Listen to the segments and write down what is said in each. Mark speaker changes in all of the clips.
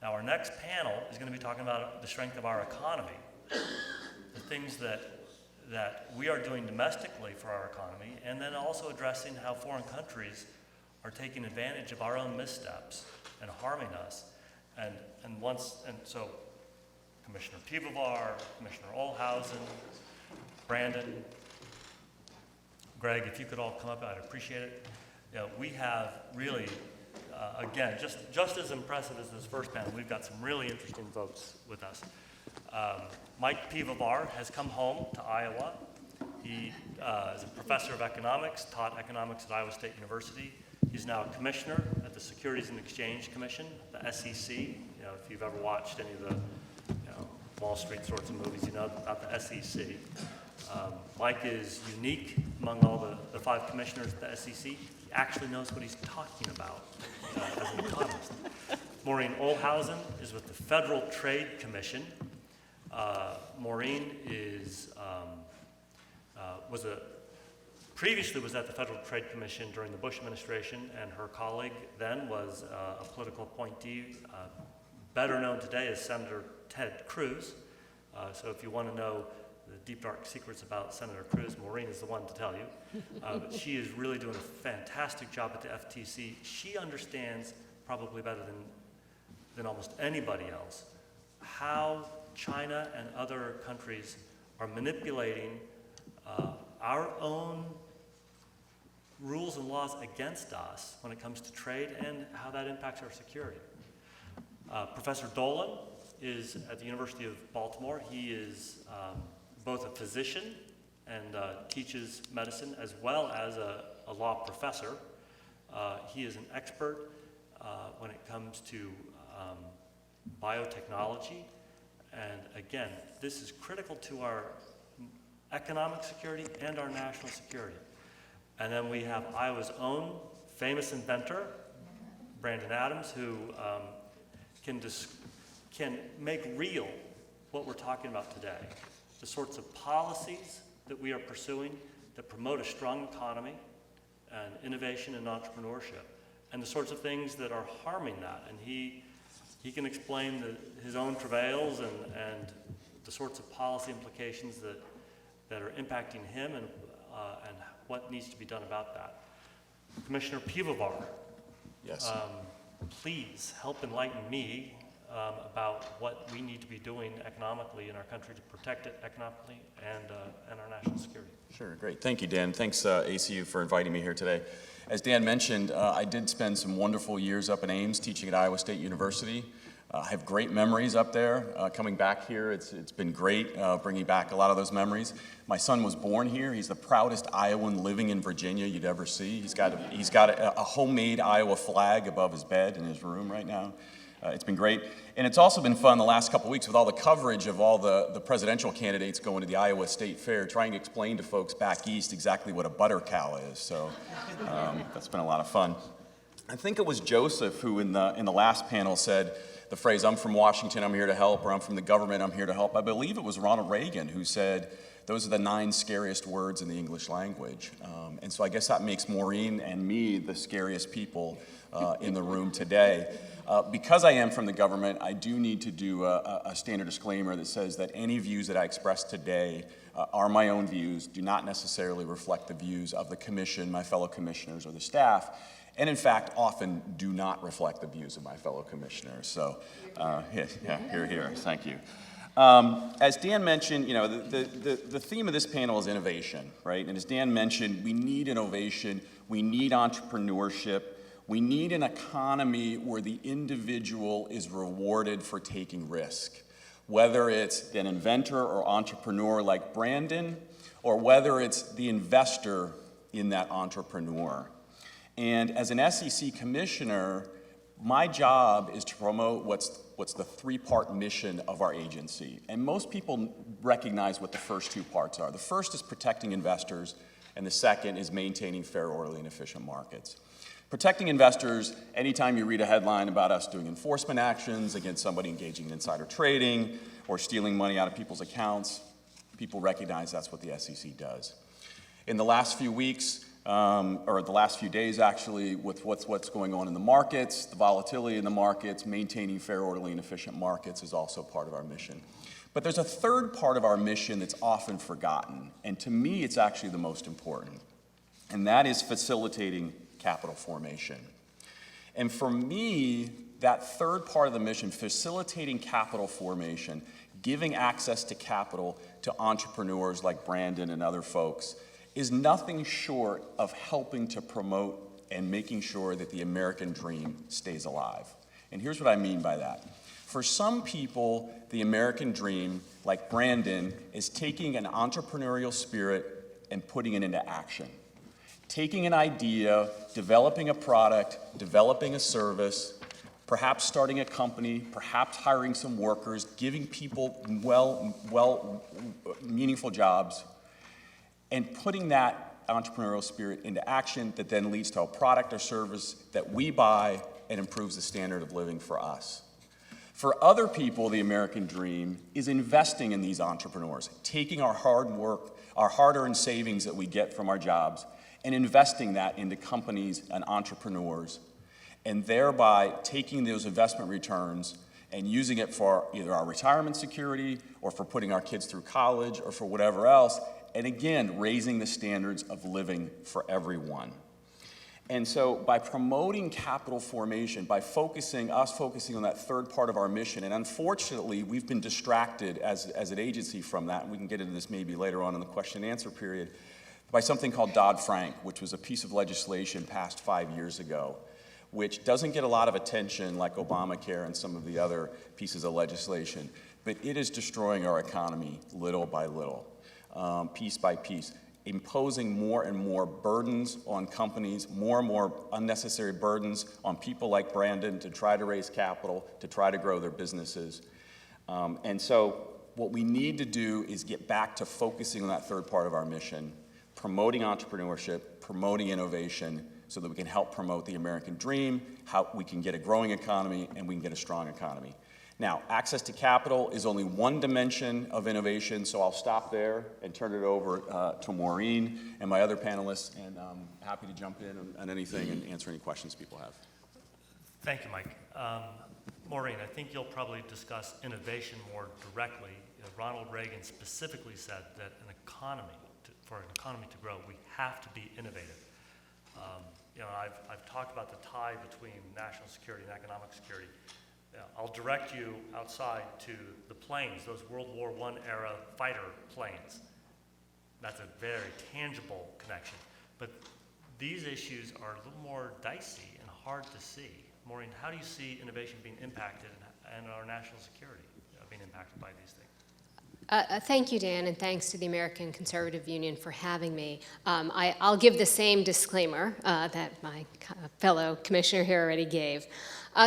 Speaker 1: Now, our next panel is going to be talking about the strength of our economy, the things that we are doing domestically for our economy, and then also addressing how foreign countries are taking advantage of our own missteps and harming us. And so Commissioner Pivovar, Commissioner Olhausen, Brandon, Greg, if you could all come up, I'd appreciate it. You know, we have really, again, just as impressive as this first panel, we've got some really interesting folks with us. Mike Pivovar has come home to Iowa. He is a professor of economics, taught economics at Iowa State University. He's now a commissioner at the Securities and Exchange Commission, the SEC. You know, if you've ever watched any of the Wall Street sorts of movies, you know about the SEC. Mike is unique among all the 5 commissioners at the SEC. He actually knows what he's talking about as an economist. Maureen Olhausen is with the Federal Trade Commission. Maureen previously was at the Federal Trade Commission during the Bush administration, and her colleague then was a political appointee, better known today as Senator Ted Cruz. So if you want to know the deep, dark secrets about Senator Cruz, Maureen is the one to tell you. But she is really doing a fantastic job at the FTC. She understands, probably better than almost anybody else, how China and other countries are manipulating our own rules and laws against us when it comes to trade and how that impacts our security. Professor Dolan is at the University of Baltimore. He is both a physician and teaches medicine as well as a law professor. He is an expert when it comes to biotechnology. And again, this is critical to our economic security and our national security. And then we have Iowa's own famous inventor, Brandon Adams, who can make real what we're talking about today. The sorts of policies that we are pursuing that promote a strong economy and innovation and entrepreneurship, and the sorts of things that are harming that. And he can explain his own travails and the sorts of policy implications that are impacting him and what needs to be done about that. Commissioner Pivovar,
Speaker 2: yes.
Speaker 1: Please help enlighten me about what we need to be doing economically in our country to protect it economically and our national security.
Speaker 2: Sure, great. Thank you, Dan. Thanks, ACU, for inviting me here today. As Dan mentioned, I did spend some wonderful years up in Ames teaching at Iowa State University. I have great memories up there. Coming back here, it's been great bringing back a lot of those memories. My son was born here. He's the proudest Iowan living in Virginia you'd ever see. He's got a homemade Iowa flag above his bed in his room right now. It's been great. And it's also been fun the last couple of weeks with all the coverage of all the presidential candidates going to the Iowa State Fair, trying to explain to folks back east exactly what a butter cow is. So that's been a lot of fun. I think it was Joseph who in the last panel said the phrase, "I'm from Washington, I'm here to help," or "I'm from the government, I'm here to help." I believe it was Ronald Reagan who said, those are the 9 scariest words in the English language. And so I guess that makes Maureen and me the scariest people in the room today. Because I am from the government, I do need to do a standard disclaimer that says that any views that I express today are my own views, do not necessarily reflect the views of the commission, my fellow commissioners, or the staff, and in fact, often do not reflect the views of my fellow commissioners. So, here, thank you. As Dan mentioned, you know, the theme of this panel is innovation, right? And as Dan mentioned, we need innovation, we need entrepreneurship, we need an economy where the individual is rewarded for taking risk, whether it's an inventor or entrepreneur like Brandon, or whether it's the investor in that entrepreneur. And as an SEC commissioner, my job is to promote what's the 3-part mission of our agency. And most people recognize what the first 2 parts are. The first is protecting investors, and the second is maintaining fair, orderly, and efficient markets. Protecting investors, anytime you read a headline about us doing enforcement actions against somebody engaging in insider trading or stealing money out of people's accounts, people recognize that's what the SEC does. In the last few weeks, or the last few days actually, with what's going on in the markets, the volatility in the markets, maintaining fair, orderly, and efficient markets is also part of our mission. But there's a third part of our mission that's often forgotten, and to me it's actually the most important, and that is facilitating capital formation. And for me, that third part of the mission, facilitating capital formation, giving access to capital to entrepreneurs like Brandon and other folks, is nothing short of helping to promote and making sure that the American dream stays alive. And here's what I mean by that. For some people, the American dream, like Brandon, is taking an entrepreneurial spirit and putting it into action. Taking an idea, developing a product, developing a service, perhaps starting a company, perhaps hiring some workers, giving people meaningful jobs, and putting that entrepreneurial spirit into action that then leads to a product or service that we buy and improves the standard of living for us. For other people, the American dream is investing in these entrepreneurs, taking our hard work, our hard-earned savings that we get from our jobs, and investing that into companies and entrepreneurs, and thereby taking those investment returns and using it for either our retirement security or for putting our kids through college or for whatever else, and again, raising the standards of living for everyone. And so by promoting capital formation, by focusing on that third part of our mission, and unfortunately, we've been distracted as an agency from that, and we can get into this maybe later on in the question and answer period, by something called Dodd-Frank, which was a piece of legislation passed 5 years ago, which doesn't get a lot of attention like Obamacare and some of the other pieces of legislation, but it is destroying our economy little by little, piece by piece, imposing more and more burdens on companies, more and more unnecessary burdens on people like Brandon to try to raise capital, to try to grow their businesses. And so what we need to do is get back to focusing on that third part of our mission, promoting entrepreneurship, promoting innovation, so that we can help promote the American dream, how we can get a growing economy, and we can get a strong economy. Now, access to capital is only one dimension of innovation, so I'll stop there and turn it over to Maureen and my other panelists, and I'm happy to jump in on anything and answer any questions people have.
Speaker 1: Thank you, Mike. Maureen, I think you'll probably discuss innovation more directly. You know, Ronald Reagan specifically said that for an economy to grow, we have to be innovative. You know, I've talked about the tie between national security and economic security. I'll direct you outside to the planes, those World War I era fighter planes. That's a very tangible connection. But these issues are a little more dicey and hard to see. Maureen, how do you see innovation being impacted and our national security being impacted by these things?
Speaker 3: Thank you, Dan, and thanks to the American Conservative Union for having me. I'll give the same disclaimer that my fellow commissioner here already gave.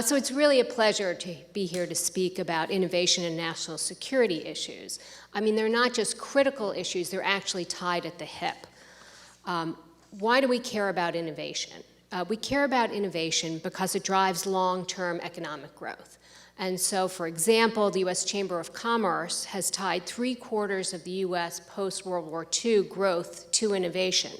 Speaker 3: So it's really a pleasure to be here to speak about innovation and national security issues. I mean, they're not just critical issues, they're actually tied at the hip. Why do we care about innovation? We care about innovation because it drives long-term economic growth. And so, for example, the U.S. Chamber of Commerce has tied 3/4 of the U.S. post-World War II growth to innovation.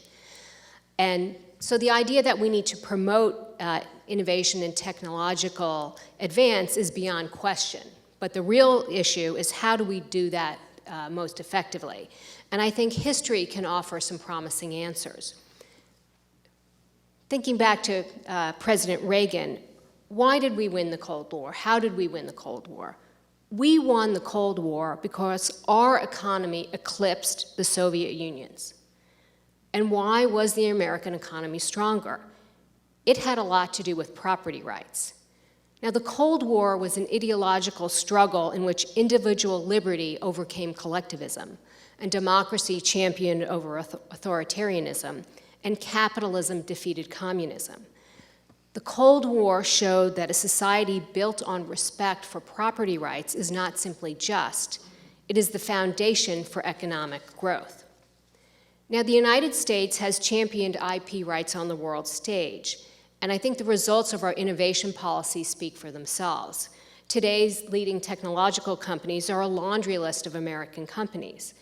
Speaker 3: And so the idea that we need to promote innovation and technological advance is beyond question. But the real issue is how do we do that most effectively? And I think history can offer some promising answers. Thinking back to President Reagan, why did we win the Cold War? How did we win the Cold War? We won the Cold War because our economy eclipsed the Soviet Union's. And why was the American economy stronger? It had a lot to do with property rights. Now, the Cold War was an ideological struggle in which individual liberty overcame collectivism, and democracy championed over authoritarianism, and capitalism defeated communism. The Cold War showed that a society built on respect for property rights is not simply just, it is the foundation for economic growth. Now, the United States has championed IP rights on the world stage, and I think the results of our innovation policy speak for themselves. Today's leading technological companies are a laundry list of American companies.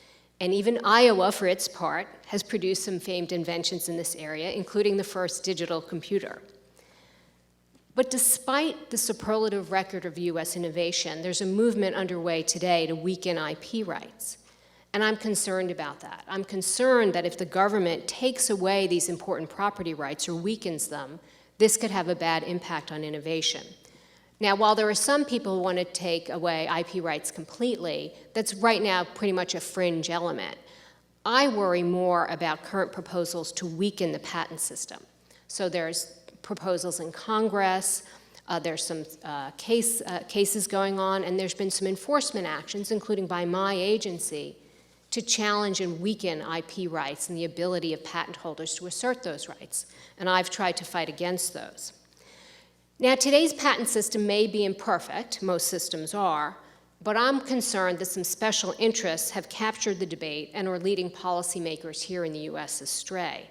Speaker 3: And even Iowa, for its part, has produced some famed inventions in this area, including the first digital computer. But despite the superlative record of US innovation, there's a movement underway today to weaken IP rights. And I'm concerned about that. I'm concerned that if the government takes away these important property rights or weakens them, this could have a bad impact on innovation. Now, while there are some people who want to take away IP rights completely, that's right now pretty much a fringe element. I worry more about current proposals to weaken the patent system. So there's proposals in Congress, there's some cases going on, and there's been some enforcement actions, including by my agency, to challenge and weaken IP rights and the ability of patent holders to assert those rights. And I've tried to fight against those. Now, today's patent system may be imperfect, most systems are, but I'm concerned that some special interests have captured the debate and are leading policymakers here in the US astray.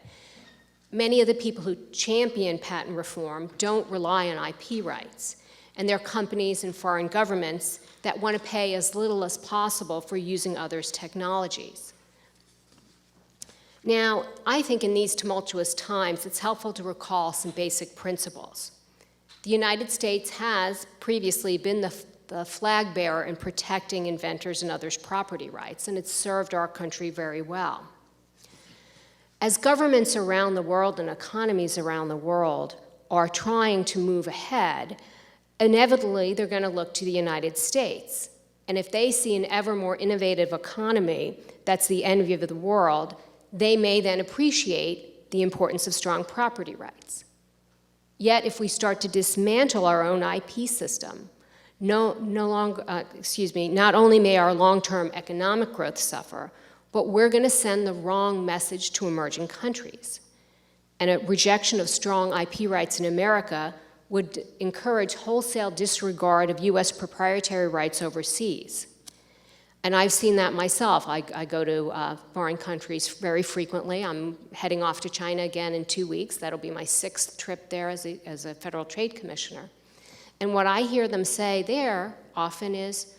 Speaker 3: Many of the people who champion patent reform don't rely on IP rights, and they're companies and foreign governments that want to pay as little as possible for using others' technologies. Now, I think in these tumultuous times, it's helpful to recall some basic principles. The United States has previously been the flag bearer in protecting inventors and others' property rights, and it's served our country very well. As governments around the world and economies around the world are trying to move ahead, inevitably they're going to look to the United States. And if they see an ever more innovative economy that's the envy of the world, they may then appreciate the importance of strong property rights. Yet if we start to dismantle our own IP system, not only may our long-term economic growth suffer, but we're going to send the wrong message to emerging countries. And a rejection of strong IP rights in America would encourage wholesale disregard of US proprietary rights overseas. And I've seen that myself. I go to foreign countries very frequently. I'm heading off to China again in 2 weeks. That'll be my 6th trip there as a Federal Trade Commissioner. And what I hear them say there often is,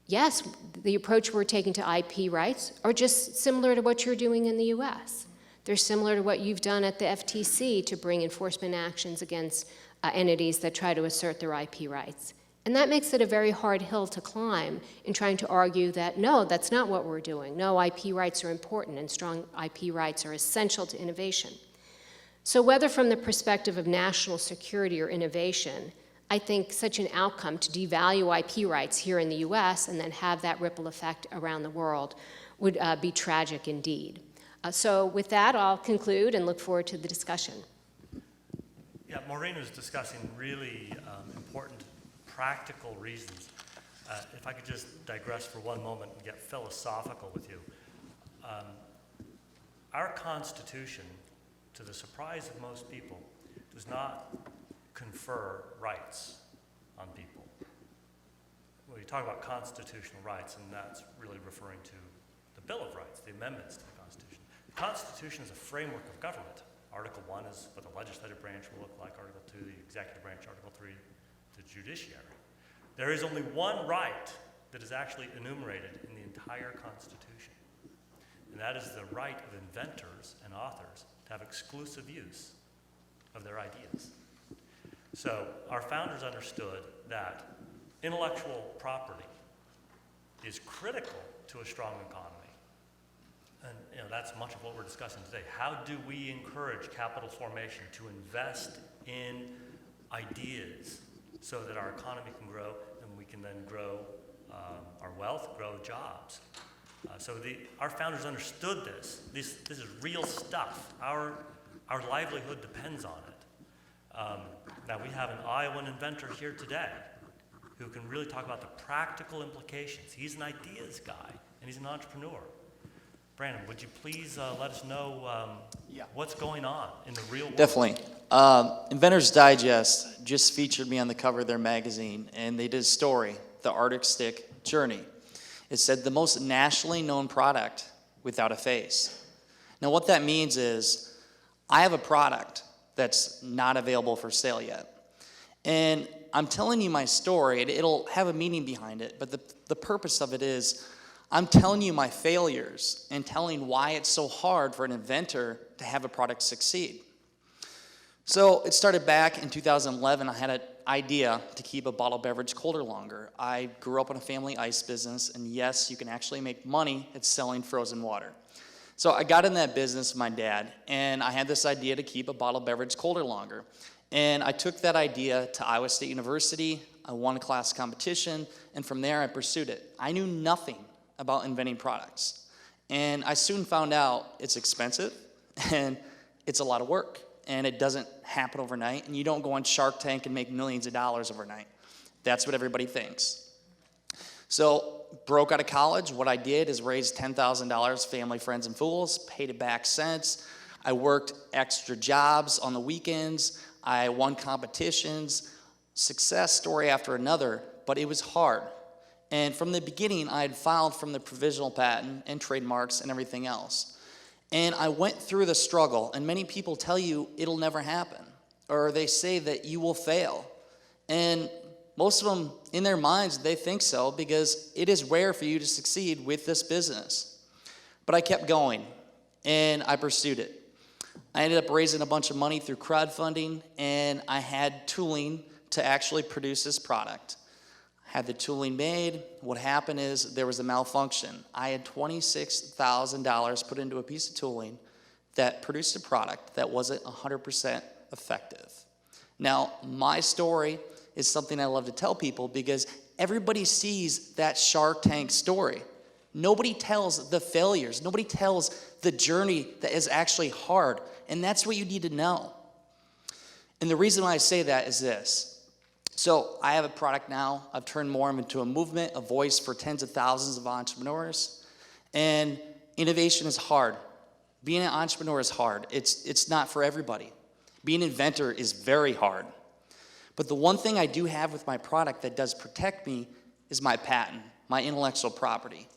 Speaker 3: yes, the approach we're taking to IP rights are just similar to what you're doing in the US. They're similar to what you've done at the FTC to bring enforcement actions against entities that try to assert their IP rights. And that makes it a very hard hill to climb in trying to argue that, no, that's not what we're doing. No, IP rights are important and strong IP rights are essential to innovation. So whether from the perspective of national security or innovation, I think such an outcome to devalue IP rights here in the US and then have that ripple effect around the world would be tragic indeed. So with that, I'll conclude and look forward to the discussion.
Speaker 1: Yeah, Maureen was discussing really important practical reasons. If I could just digress for one moment and get philosophical with you. Our Constitution, to the surprise of most people, does not confer rights on people. Well, you talk about constitutional rights, and that's really referring to the Bill of Rights, the amendments to the Constitution. The Constitution is a framework of government. Article 1 is what the legislative branch will look like, Article 2, the executive branch, Article 3, the judiciary. There is only one right that is actually enumerated in the entire Constitution, and that is the right of inventors and authors to have exclusive use of their ideas. So our founders understood that intellectual property is critical to a strong economy. And that's much of what we're discussing today. How do we encourage capital formation to invest in ideas so that our economy can grow and we can then grow our wealth, grow jobs? So our founders understood this. This is real stuff. Our livelihood depends on it. Now we have an Iowan inventor here today who can really talk about the practical implications. He's an ideas guy and he's an entrepreneur. Brandon, would you please let us know what's going on in the real world?
Speaker 4: Definitely. Inventor's Digest just featured me on the cover of their magazine, and they did a story, The Arctic Stick Journey. It said the most nationally known product without a face. Now what that means is I have a product that's not available for sale yet. And I'm telling you my story, it'll have a meaning behind it, but the purpose of it is I'm telling you my failures and telling why it's so hard for an inventor to have a product succeed. So it started back in 2011. I had an idea to keep a bottled beverage colder longer. I grew up in a family ice business, and yes, you can actually make money at selling frozen water. So I got in that business with my dad, and I had this idea to keep a bottled beverage colder longer. And I took that idea to Iowa State University. I won a class competition, and from there I pursued it. I knew nothing about inventing products. And I soon found out it's expensive, and it's a lot of work, and it doesn't happen overnight, and you don't go on Shark Tank and make millions of dollars overnight. That's what everybody thinks. So, broke out of college, what I did is raise $10,000, family, friends, and fools, paid it back since. I worked extra jobs on the weekends. I won competitions, success story after another, but it was hard. And from the beginning, I had filed from the provisional patent and trademarks and everything else. And I went through the struggle, and many people tell you it'll never happen, or they say that you will fail. And most of them, in their minds, they think so because it is rare for you to succeed with this business. But I kept going, and I pursued it. I ended up raising a bunch of money through crowdfunding, and I had tooling to actually produce this product. Had the tooling made. What happened is there was a malfunction. I had $26,000 put into a piece of tooling that produced a product that wasn't 100% effective. Now, my story is something I love to tell people because everybody sees that Shark Tank story. Nobody tells the failures. Nobody tells the journey that is actually hard. And that's what you need to know. And the reason why I say that is this. So I have a product now. I've turned more into a movement, a voice for tens of thousands of entrepreneurs. And innovation is hard. Being an entrepreneur is hard. It's not for everybody. Being an inventor is very hard. But the one thing I do have with my product that does protect me is my patent, my intellectual property.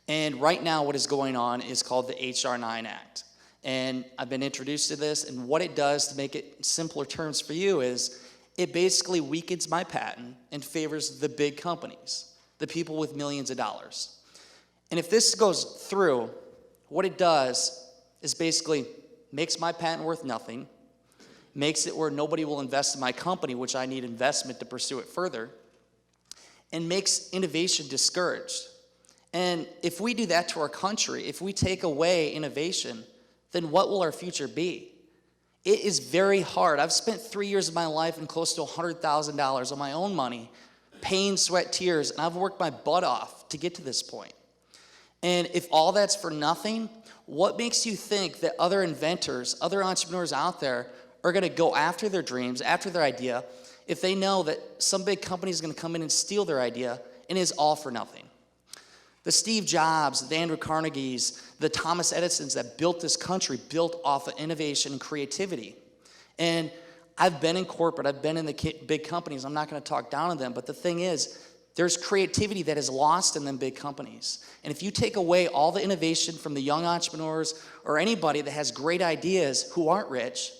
Speaker 4: And right now what is going on is called the H.R. 9 Act. And I've been introduced to this, and what it does to make it simpler terms for you is it basically weakens my patent and favors the big companies, the people with millions of dollars. And if this goes through, what it does is basically makes my patent worth nothing, makes it where nobody will invest in my company, which I need investment to pursue it further, and makes innovation discouraged. And if we do that to our country, if we take away innovation, then what will our future be? It is very hard. I've spent 3 years of my life and close to $100,000 on my own money, pain, sweat, tears, and I've worked my butt off to get to this point. And if all that's for nothing, what makes you think that other inventors, other entrepreneurs out there are going to go after their dreams, after their idea, if they know that some big company is going to come in and steal their idea and it's all for nothing? The Steve Jobs, the Andrew Carnegies, the Thomas Edisons that built this country built off of innovation and creativity. And I've been in corporate, I've been in the big companies. I'm not going to talk down on them, but the thing is, there's creativity that is lost in them big companies. And if you take away all the innovation from the young entrepreneurs or anybody that has great ideas who aren't rich,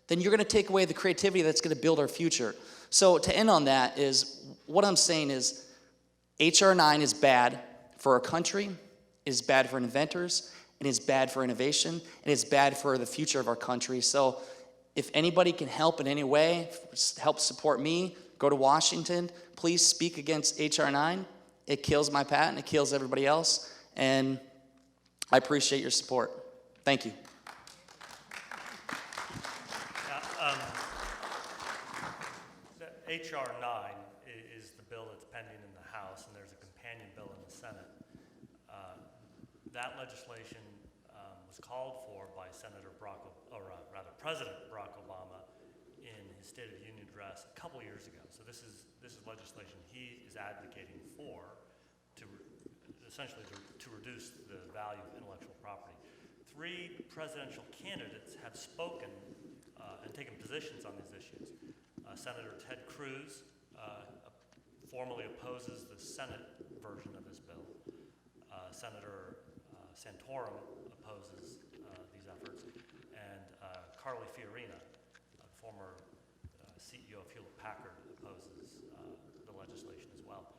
Speaker 4: then you're going to take away the creativity that's going to build our future. So to end on that is, what I'm saying is, H.R. 9 is bad for our country, it is bad for inventors, it is bad for innovation, it is bad for the future of our country. So if anybody can help in any way, help support me, go to Washington, please speak against H.R. 9. It kills my patent, it kills everybody else, and I appreciate your support. Thank you.
Speaker 1: H.R. 9 is the bill that's pending in the House, and there's a companion bill in the Senate. That legislation was called for by President Barack Obama in his State of the Union address a couple years ago. So this is legislation he is advocating for essentially to reduce the value of intellectual property. 3 presidential candidates have spoken and taken positions on these issues. Senator Ted Cruz formally opposes the Senate version of this bill. Senator Santorum opposes these efforts, and Carly Fiorina, former CEO of Hewlett Packard, opposes the legislation as well.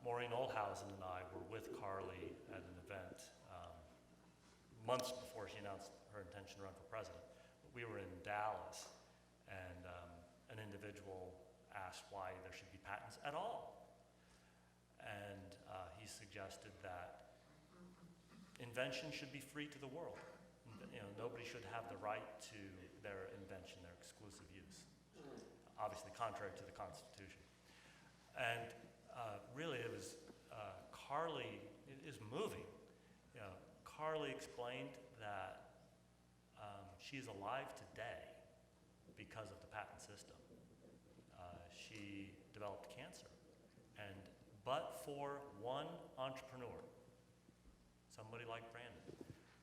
Speaker 1: Maureen Oldhausen and I were with Carly at an event months before she announced her intention to run for president. We were in Dallas, and an individual asked why there should be patents at all. And he suggested that invention should be free to the world. You know, nobody should have the right to their invention, their exclusive use. Obviously contrary to the Constitution. And really it was, Carly, it is moving. You know, Carly explained that she is alive today because of the patent system. She developed cancer, and but for one entrepreneur, somebody like Brandon,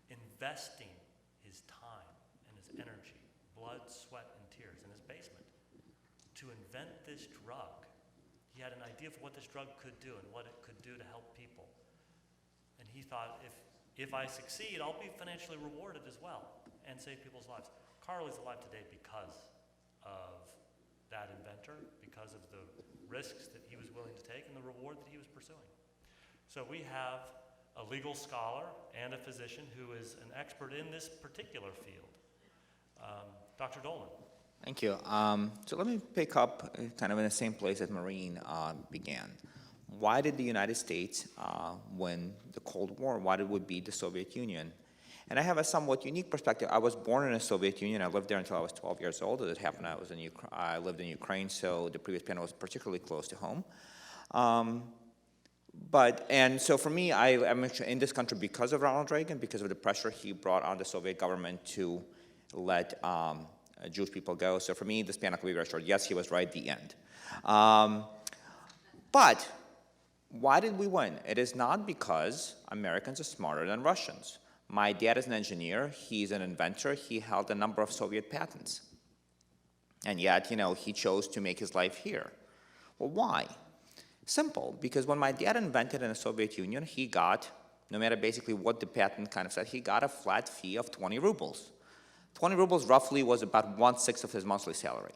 Speaker 1: investing his time and his energy, blood, sweat, and tears in his basement to invent this drug. He had an idea of what this drug could do and what it could do to help people. And he thought, if I succeed, I'll be financially rewarded as well and save people's lives. Carly's alive today because of that inventor, because of the risks that he was willing to take and the reward that he was pursuing. So we have a legal scholar and a physician who is an expert in this particular field. Dr. Dolan.
Speaker 5: Thank you. So let me pick up kind of in the same place that Maureen began. Why did the United States win the Cold War? Why did it beat the Soviet Union? And I have a somewhat unique perspective. I was born in the Soviet Union. I lived there until I was 12 years old. As it happened, I lived in Ukraine, so the previous panel was particularly close to home. And so for me, I'm in this country because of Ronald Reagan, because of the pressure he brought on the Soviet government to let Jewish people go. So for me, this panel can be very short. Yes, he was right at the end. But why did we win? It is not because Americans are smarter than Russians. My dad is an engineer. He's an inventor. He held a number of Soviet patents. And yet, he chose to make his life here. Well, why? Simple, because when my dad invented in the Soviet Union, he got, no matter basically what the patent kind of said, he got a flat fee of 20 rubles. 20 rubles roughly was about 1/6 of his monthly salary.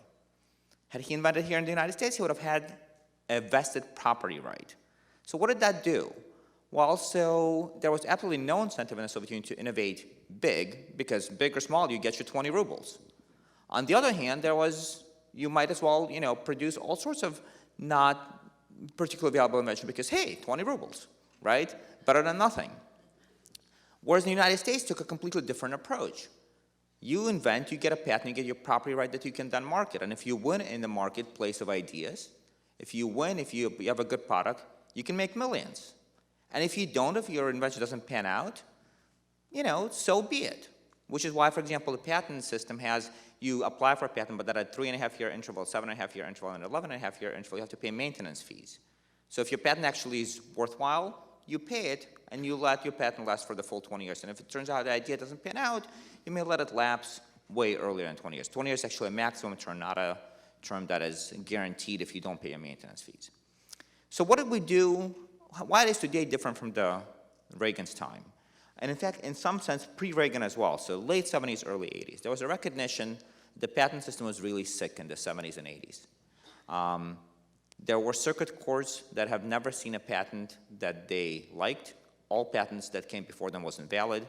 Speaker 5: Had he invented here in the United States, he would have had a vested property right. So what did that do? Well, so there was absolutely no incentive in the Soviet Union to innovate big, because big or small, you get your 20 rubles. On the other hand, you might as well, produce all sorts of not particularly valuable invention because, hey, 20 rubles, right? Better than nothing. Whereas the United States took a completely different approach. You invent, you get a patent, you get your property right that you can then market. And if you win in the marketplace of ideas, if you have a good product, you can make millions. And if you don't, if your invention doesn't pan out, so be it. Which is why, for example, the patent system has, you apply for a patent, but at a 3.5-year interval, 7.5-year interval, and 11.5-year interval, you have to pay maintenance fees. So if your patent actually is worthwhile, you pay it, and you let your patent last for the full 20 years. And if it turns out the idea doesn't pan out, you may let it lapse way earlier than 20 years. 20 years is actually a maximum term, not a term that is guaranteed if you don't pay your maintenance fees. So what did we do? Why is today different from the Reagan's time? And in fact, in some sense, pre-Reagan as well, so late 70s, early 80s, there was a recognition the patent system was really sick in the 70s and 80s. There were circuit courts that have never seen a patent that they liked. All patents that came before them was invalid.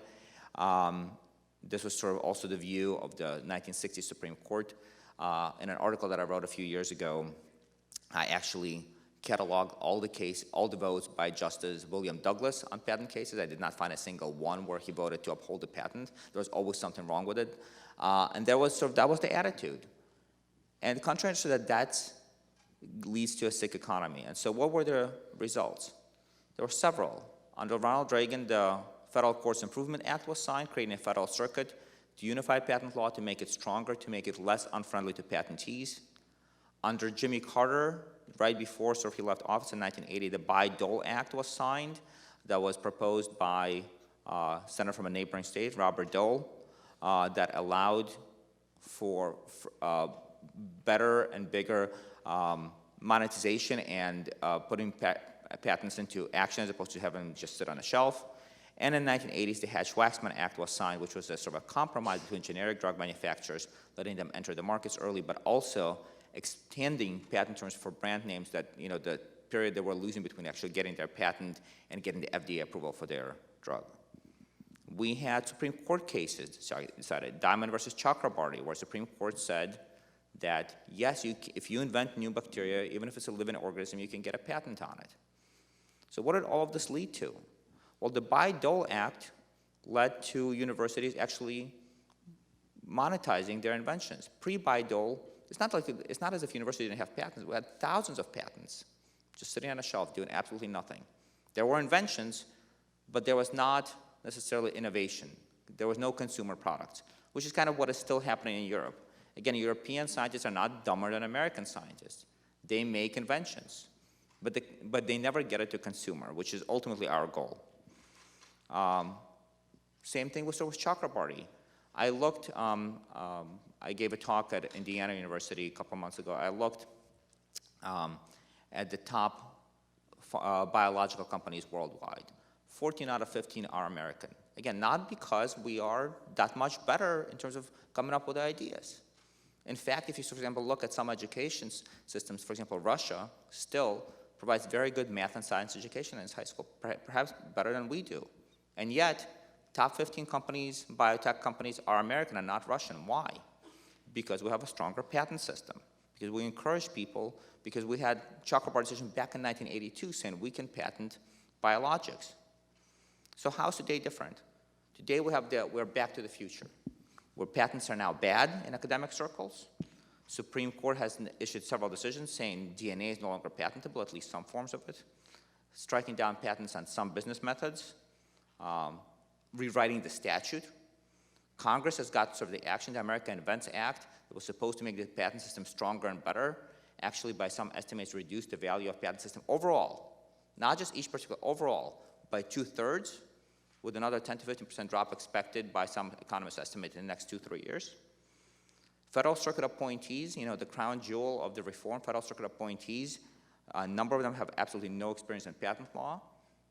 Speaker 5: This was sort of also the view of the 1960s Supreme Court. In an article that I wrote a few years ago, I actually cataloged all the votes by Justice William Douglas on patent cases. I did not find a single one where he voted to uphold the patent. There was always something wrong with it. And that was the attitude. And contrary to that leads to a sick economy. And so what were the results? There were several. Under Ronald Reagan, the Federal Courts Improvement Act was signed, creating a federal circuit to unify patent law, to make it stronger, to make it less unfriendly to patentees. Under Jimmy Carter, right before he left office in 1980, the Bayh-Dole Act was signed that was proposed by a senator from a neighboring state, Robert Dole, that allowed for better and bigger monetization and putting patents into action as opposed to having them just sit on a shelf. And in the 1980s, the Hatch-Waxman Act was signed, which was a sort of a compromise between generic drug manufacturers, letting them enter the markets early, but also extending patent terms for brand names that, the period they were losing between actually getting their patent and getting the FDA approval for their drug. We had Supreme Court cases decided, Diamond versus Chakrabarty, where Supreme Court said that, yes, if you invent new bacteria, even if it's a living organism, you can get a patent on it. So what did all of this lead to? Well, the Bayh-Dole Act led to universities actually monetizing their inventions. Pre-Bayh-Dole, it's not as if universities didn't have patents. We had thousands of patents just sitting on a shelf doing absolutely nothing. There were inventions, but there was not necessarily innovation. There was no consumer product, which is kind of what is still happening in Europe. Again, European scientists are not dumber than American scientists. They make inventions, but they never get it to consumer, which is ultimately our goal. Same thing with Chakrabarty. I looked, I gave a talk at Indiana University a couple months ago. I looked at the top biological companies worldwide. 14 out of 15 are American. Again, not because we are that much better in terms of coming up with ideas. In fact, if you, for example, look at some education systems, for example, Russia still provides very good math and science education in its high school, perhaps better than we do. And yet, top 15 companies, biotech companies, are American and not Russian. Why? Because we have a stronger patent system, because we encourage people, because we had Chakrabarty decision back in 1982 saying we can patent biologics. So how's today different? Today we're back to the future, where patents are now bad in academic circles. Supreme Court has issued several decisions saying DNA is no longer patentable, at least some forms of it, striking down patents on some business methods, rewriting the statute. Congress has got sort of the Action to America Invents Act that was supposed to make the patent system stronger and better, actually by some estimates reduced the value of patent system overall, not just each particular, overall, by 2/3, with another 10 to 15% drop expected by some economists estimate in the next 2-3 years. Federal Circuit appointees, the crown jewel of the reform, Federal Circuit appointees, a number of them have absolutely no experience in patent law.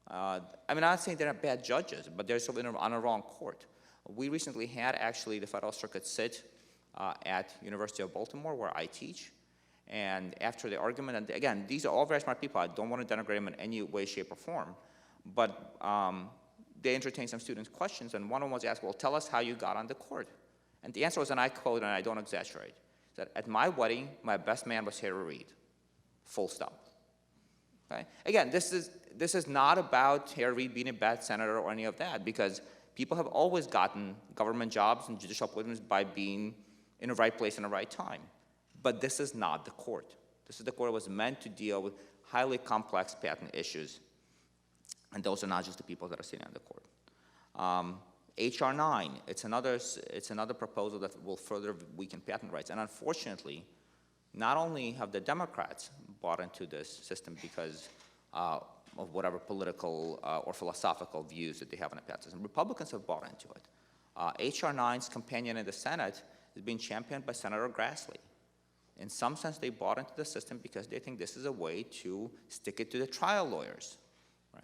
Speaker 5: I'm not saying they're not bad judges, but they're sort of on a wrong court. We recently had actually the Federal Circuit sit at University of Baltimore, where I teach, and after the argument, and again, these are all very smart people. I don't want to denigrate them in any way, shape, or form, but they entertained some students' questions, and one of them was asked, well, tell us how you got on the court. And the answer was, and I quote, and I don't exaggerate, that at my wedding, my best man was Harry Reid, full stop. Okay? Again, this is not about Harry Reid being a bad senator or any of that, because people have always gotten government jobs and judicial appointments by being in the right place in the right time. But this is not the court. This is the court that was meant to deal with highly complex patent issues. And those are not just the people that are sitting on the court. H.R. 9, it's another proposal that will further weaken patent rights. And unfortunately, not only have the Democrats bought into this system because of whatever political or philosophical views that they have on the patent system, Republicans have bought into it. H.R. 9's companion in the Senate is being championed by Senator Grassley. In some sense, they bought into the system because they think this is a way to stick it to the trial lawyers.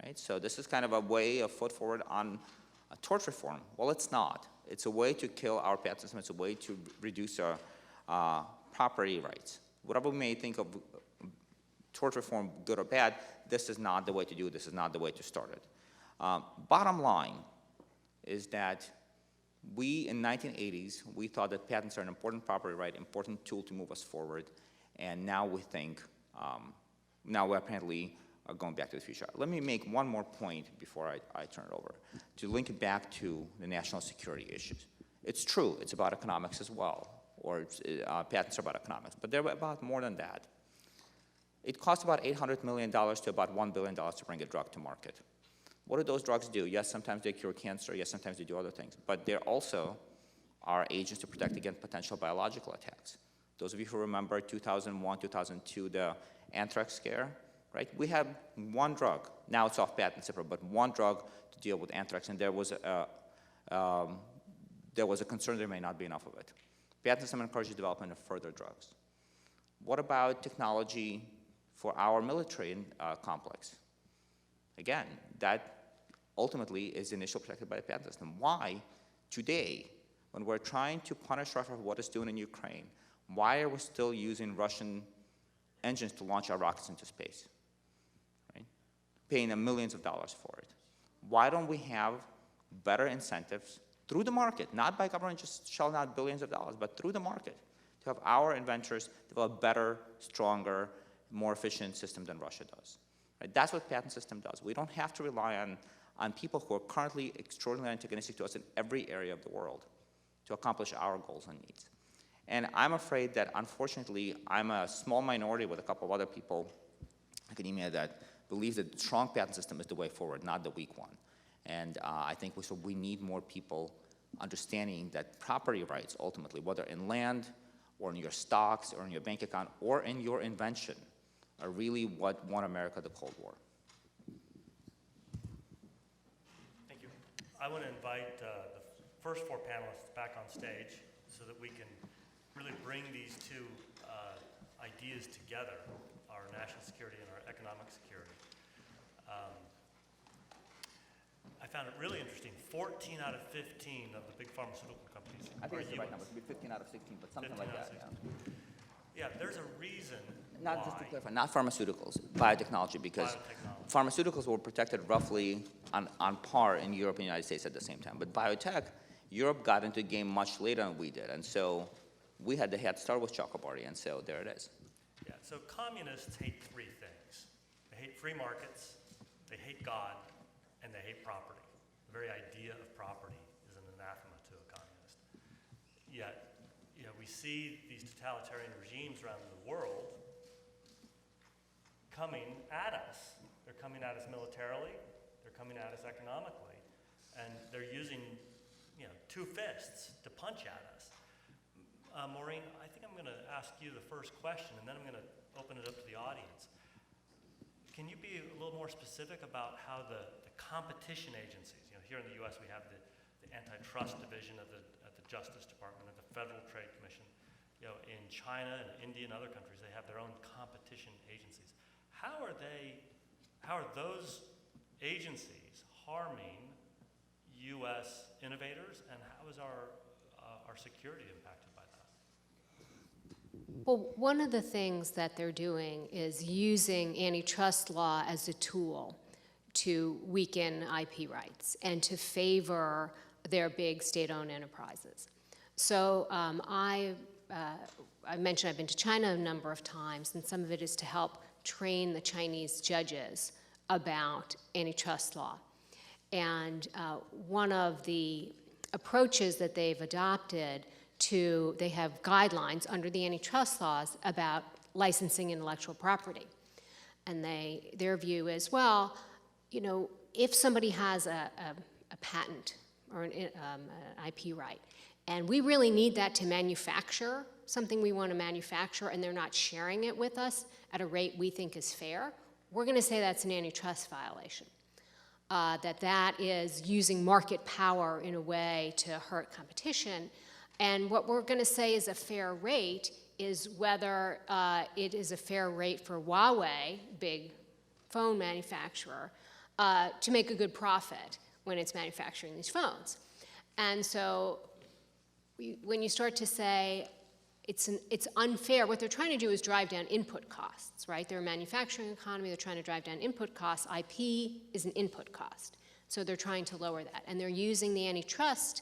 Speaker 5: Right? So this is kind of a way, a foot forward on tort reform. Well, it's not. It's a way to kill our patent system. It's a way to reduce our property rights. Whatever we may think of tort reform, good or bad, this is not the way to do it. This is not the way to start it. Bottom line is that we, in 1980s, we thought that patents are an important property right, important tool to move us forward, and now we think, now we apparently are going back to the future. Let me make one more point before I turn it over, to link it back to the national security issues. It's true, it's about economics as well, or patents are about economics, but they're about more than that. It costs about $800 million to about $1 billion to bring a drug to market. What do those drugs do? Yes, sometimes they cure cancer, yes, sometimes they do other things, but they also are agents to protect against potential biological attacks. Those of you who remember 2001, 2002, the anthrax scare, right? We have one drug, now it's off patent, but one drug to deal with anthrax, and there was a concern there may not be enough of it. Patent system encourages development of further drugs. What about technology for our military complex? Again, that ultimately is initially protected by the patent system. Why, today, when we're trying to punish Russia for what it's doing in Ukraine, why are we still using Russian engines to launch our rockets into space? paying them millions of dollars for it. Why don't we have better incentives through the market, not by government just shelling out billions of dollars, but through the market, to have our inventors develop better, stronger, more efficient system than Russia does. Right? That's what patent system does. We don't have to rely on people who are currently extraordinarily antagonistic to us in every area of the world to accomplish our goals and needs. And I'm afraid that, unfortunately, I'm a small minority with a couple of other people in academia that believes that the strong patent system is the way forward, not the weak one. And I think we need more people understanding that property rights, ultimately, whether in land or in your stocks or in your bank account or in your invention, are really what won America the Cold War.
Speaker 1: Thank you. I want to invite the first four panelists back on stage so that we can really bring these two ideas together, our national security and our economic security. I found it really interesting. 14 out of 15 of the big pharmaceutical companies
Speaker 5: I think
Speaker 1: are
Speaker 5: it's the right
Speaker 1: US.
Speaker 5: number. It should be 15 out of 16, but something
Speaker 1: 15
Speaker 5: like
Speaker 1: out
Speaker 5: that.
Speaker 1: of
Speaker 5: Yeah.
Speaker 1: Yeah, there's a reason
Speaker 5: Not
Speaker 1: why.
Speaker 5: just to clarify, not pharmaceuticals, biotechnology, because
Speaker 1: Biotechnology.
Speaker 5: pharmaceuticals were protected roughly on par in Europe and the United States at the same time. But biotech, Europe got into the game much later than we did, and so we had the head start with Chakrabarty, and so there it is.
Speaker 1: Yeah, so communists hate three things. They hate free markets, they hate God, and they hate property. The very idea of property is an anathema to a communist. Yet, we see these totalitarian regimes around the world coming at us. They're coming at us militarily, they're coming at us economically, and they're using, two fists to punch at us. Maureen, I think I'm going to ask you the first question, and then I'm going to open it up to the audience. Can you be a little more specific about how the competition agencies, here in the U.S. we have the antitrust division at the Justice Department, at the Federal Trade Commission. In China and India and other countries, they have their own competition agencies. How are those agencies harming U.S. innovators, and how is our security impacted by that?
Speaker 3: Well, one of the things that they're doing is using antitrust law as a tool to weaken IP rights and to favor their big state-owned enterprises. So I mentioned I've been to China a number of times, and some of it is to help train the Chinese judges about antitrust law. And one of the approaches that they've adopted they have guidelines under the antitrust laws about licensing intellectual property. And their view is, well, if somebody has a patent or an IP right, and we really need that to manufacture something we want to manufacture, and they're not sharing it with us at a rate we think is fair, we're going to say that's an antitrust violation. That is using market power in a way to hurt competition. And what we're going to say is a fair rate is whether it is a fair rate for Huawei, big phone manufacturer, to make a good profit when it's manufacturing these phones. And so when you start to say it's unfair, what they're trying to do is drive down input costs, right? They're a manufacturing economy, they're trying to drive down input costs. IP is an input cost. So they're trying to lower that. And they're using the antitrust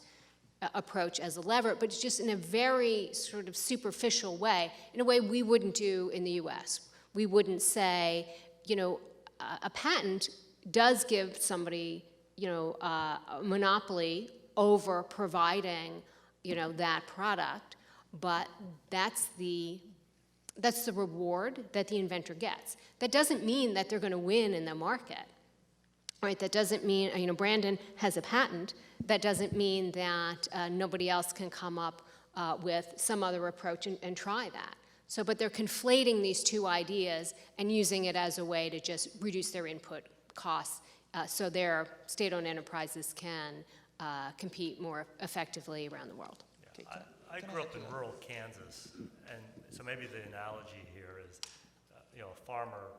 Speaker 3: approach as a lever, but it's just in a very sort of superficial way, in a way we wouldn't do in the US. We wouldn't say, a patent does give somebody, a monopoly over providing, that product, but that's the reward that the inventor gets. That doesn't mean that they're going to win in the market, right? That doesn't mean, Brandon has a patent. That doesn't mean that nobody else can come up with some other approach and try that. So, but they're conflating these two ideas and using it as a way to just reduce their input costs so their state-owned enterprises can compete more effectively around the world.
Speaker 1: Yeah, I grew up in rural Kansas, and so maybe the analogy here is, a farmer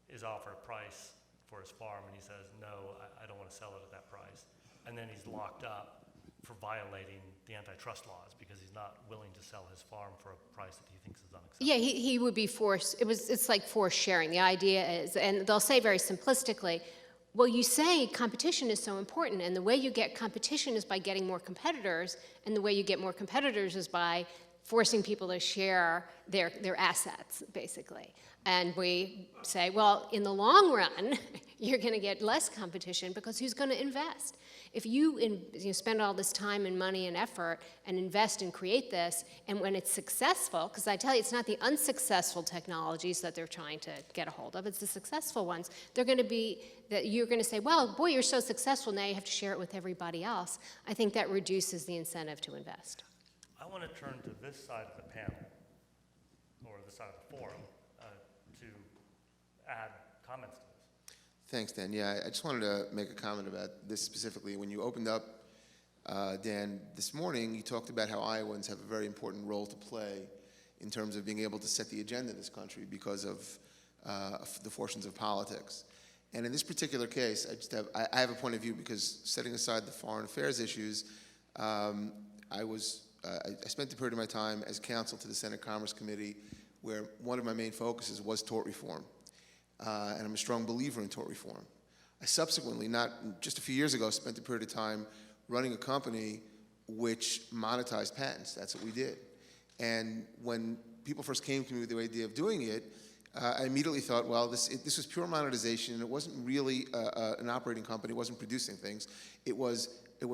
Speaker 1: is offered a price for his farm, and he says, no, I don't want to sell it at that price. And then he's locked up for violating the antitrust laws because he's not willing to to sell his farm for a price that he thinks is unacceptable.
Speaker 3: Yeah, he would be forced, it's like forced sharing. The idea is, and they'll say very simplistically, well, you say competition is so important, and the way you get competition is by getting more competitors, and the way you get more competitors is by forcing people to share their assets, basically. And we say, well, in the long run, you're going to get less competition because who's going to invest? If you spend all this time and money and effort and invest and create this, and when it's successful, because I tell you, it's not the unsuccessful technologies that they're trying to get a hold of, it's the successful ones, they're going to be, that you're going to say, well, boy, you're so successful, now you have to share it with everybody else. I think that reduces the incentive to invest.
Speaker 1: I want to turn to this side of the panel, or this side of the forum, to add comments to this.
Speaker 6: Thanks, Dan. Yeah, I just wanted to make a comment about this specifically. When you opened up, Dan, this morning, you talked about how Iowans have a very important role to play in terms of being able to set the agenda in this country because of the fortunes of politics. And in this particular case, I have a point of view because setting aside the foreign affairs issues, I spent a period of my time as counsel to the Senate Commerce Committee where one of my main focuses was tort reform. And I'm a strong believer in tort reform. I subsequently, not just a few years ago, spent a period of time running a company which monetized patents. That's what we did. And when people first came to me with the idea of doing it, I immediately thought, well, this was pure monetization, and it wasn't really an operating company. It wasn't producing things. It was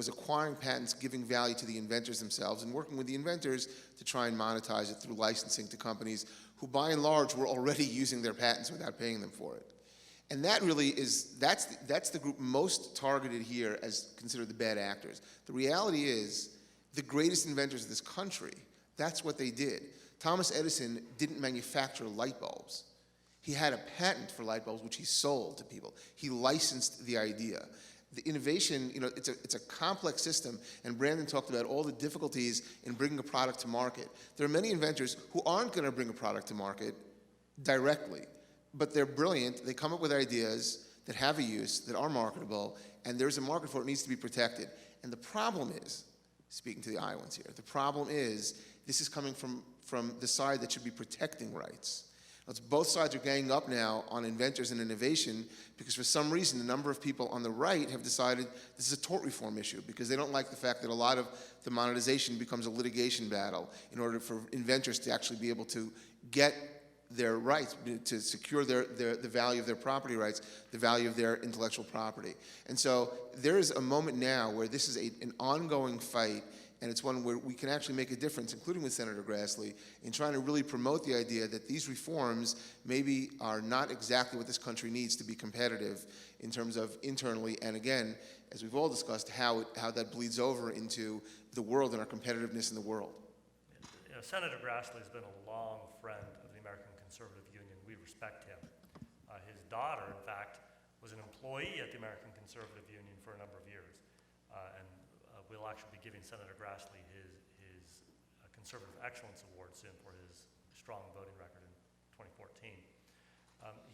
Speaker 6: acquiring patents, giving value to the inventors themselves, and working with the inventors to try and monetize it through licensing to companies who, by and large, were already using their patents without paying them for it. And that really that's the group most targeted here as considered the bad actors. The reality is, the greatest inventors of this country, that's what they did. Thomas Edison didn't manufacture light bulbs. He had a patent for light bulbs, which he sold to people. He licensed the idea. The innovation, it's a complex system, and Brandon talked about all the difficulties in bringing a product to market. There are many inventors who aren't going to bring a product to market directly, but they're brilliant. They come up with ideas that have a use, that are marketable, and there's a market for it. It needs to be protected. And the problem is, speaking to the Iowans here, the problem is this is coming from the side that should be protecting rights. Both sides are ganging up now on inventors and innovation because for some reason a number of people on the right have decided this is a tort reform issue because they don't like the fact that a lot of the monetization becomes a litigation battle in order for inventors to actually be able to get their rights, to secure the value of their property rights, the value of their intellectual property. And so there is a moment now where this is an ongoing fight, and it's one where we can actually make a difference, including with Senator Grassley, in trying to really promote the idea that these reforms maybe are not exactly what this country needs to be competitive in terms of internally, and again, as we've all discussed, how that bleeds over into the world and our competitiveness in the world.
Speaker 1: Senator Grassley has been a long friend of the American Conservative Union. We respect him. His daughter, in fact, was an employee at the American Conservative Union for a number of years. We'll actually be giving Senator Grassley his Conservative Excellence Award soon for his strong voting record in 2014.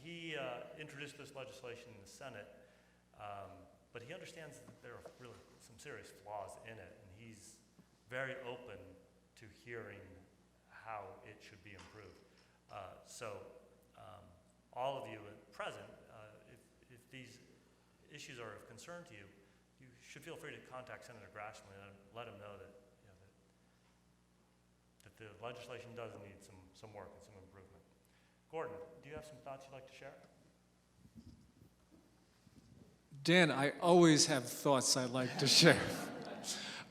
Speaker 1: He introduced this legislation in the Senate, but he understands that there are really some serious flaws in it, and he's very open to hearing how it should be improved. So all of you at present, if these issues are of concern to you, you should feel free to contact Senator Grassley and let him know that, that the legislation does need some work and some improvement. Gordon, do you have some thoughts you'd like to share?
Speaker 7: Dan, I always have thoughts I'd like to share.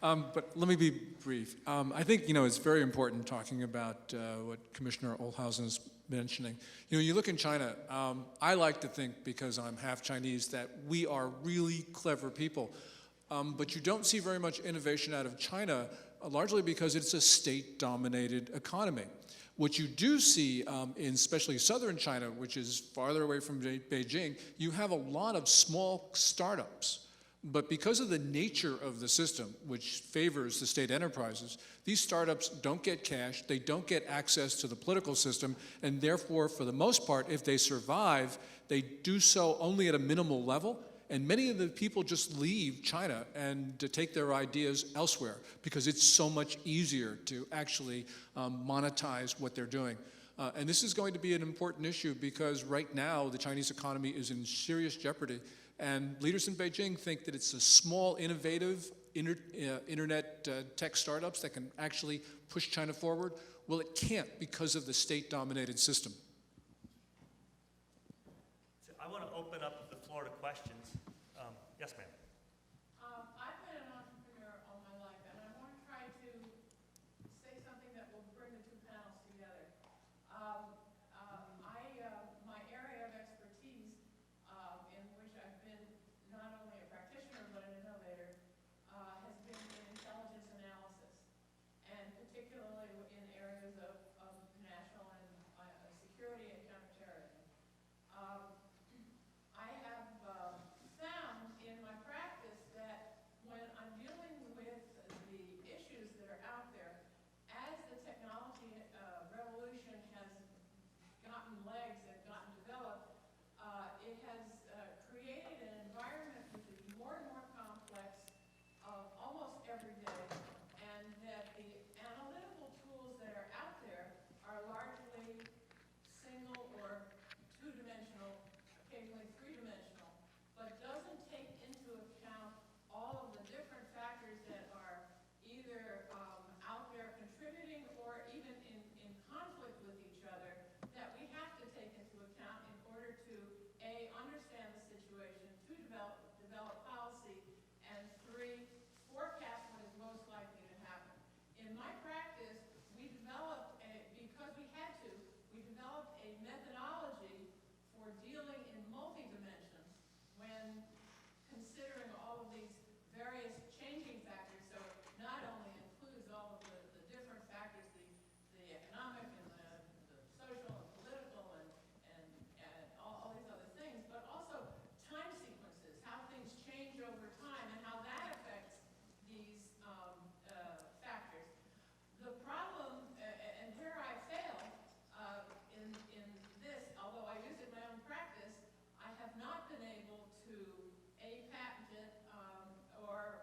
Speaker 7: But let me be brief. I think, it's very important talking about what Commissioner Olhausen is mentioning. You look in China, I like to think, because I'm half Chinese, that we are really clever people. But you don't see very much innovation out of China, largely because it's a state-dominated economy. What you do see in especially southern China, which is farther away from Beijing, you have a lot of small startups. But because of the nature of the system, which favors the state enterprises, these startups don't get cash, they don't get access to the political system, and therefore, for the most part, if they survive, they do so only at a minimal level, And many of the people just leave China and to take their ideas elsewhere because it's so much easier to actually monetize what they're doing. And this is going to be an important issue because right now the Chinese economy is in serious jeopardy. And leaders in Beijing think that it's a small, innovative internet tech startups that can actually push China forward. Well, it can't because of the state-dominated system.
Speaker 1: So I want to open up the floor to questions. Yes, ma'am.
Speaker 8: I've been an entrepreneur all my life, and I want to try to say something that will bring the two panels together. My area of expertise, in which I've been not only a practitioner but an innovator, has been in intelligence analysis, and particularly in areas of national and security and counterterrorism. I have found in my practice that when I'm dealing with the issues that are out there, as the technology revolution has gotten legs and gotten developed, it has created an environment which is more and more complex almost every day, and that the analytical tools that are out there are largely single or two-dimensional, occasionally three-dimensional, but doesn't take into account all of the different factors that are either out there contributing or even in conflict with each other that we have to take into account in order to, A, understand the situation, to develop policy, and 3, forecast what is most likely to happen. In my practice, we developed, because we had to, we developed a methodology for dealing in multi-dimensions when considering all of these various changing factors. So it not only includes all of the different factors, the economic and the social and political and all these other things, but also time sequences, how things change over time and how that affects these factors. The problem, and where I fail in this, although I use it in my own practice, I have not been able to patent it or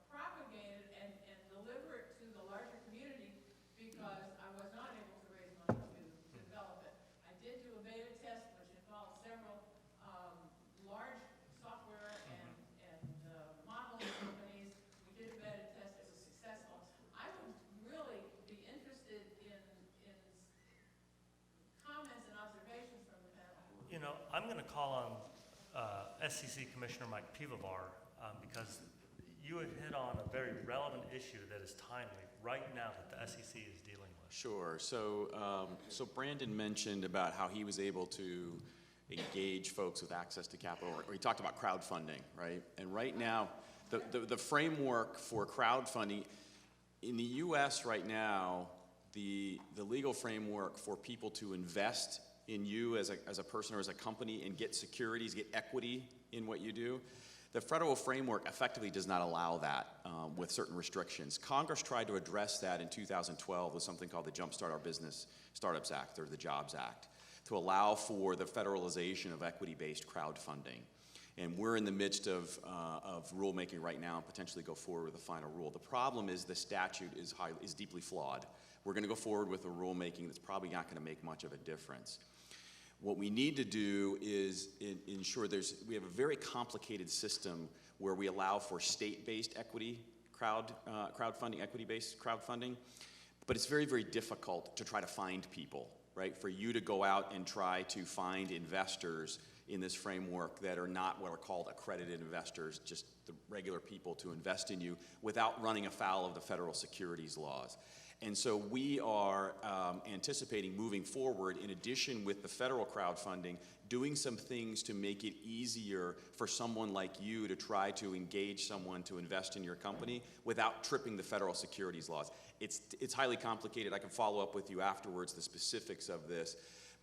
Speaker 8: propagate it and deliver it to the larger community because I was not able to raise money to develop it. I did do a beta test which involved several large software and modeling companies. We did a beta test, it was successful. I would really be interested in comments and observations from the panel.
Speaker 1: You know, I'm going to call on SEC Commissioner Mike Pivovar because you had hit on a very relevant issue that is timely right now that the SEC is dealing with.
Speaker 2: Sure. So Brandon mentioned about how he was able to engage folks with access to capital, or he talked about crowdfunding, right? And right now, the framework for crowdfunding in the U.S. right now, the legal framework for people to invest in you as a person or as a company and get securities, get equity in what you do, the federal framework effectively does not allow that with certain restrictions. Congress tried to address that in 2012 with something called the Jumpstart Our Business Startups Act, or the JOBS Act, to allow for the federalization of equity-based crowdfunding. And we're in the midst of rulemaking right now and potentially go forward with a final rule. The problem is the statute is deeply flawed. We're going to go forward with a rulemaking that's probably not going to make much of a difference. What we need to do is ensure we have a very complicated system where we allow for state-based equity crowdfunding, equity-based crowdfunding, but it's very, very difficult to try to find people, right? For you to go out and try to find investors in this framework that are not what are called accredited investors, just the regular people to invest in you without running afoul of the federal securities laws. And so we are anticipating moving forward, in addition with the federal crowdfunding, doing some things to make it easier for someone like you to try to engage someone to invest in your company without tripping the federal securities laws. It's highly complicated. I can follow up with you afterwards, the specifics of this.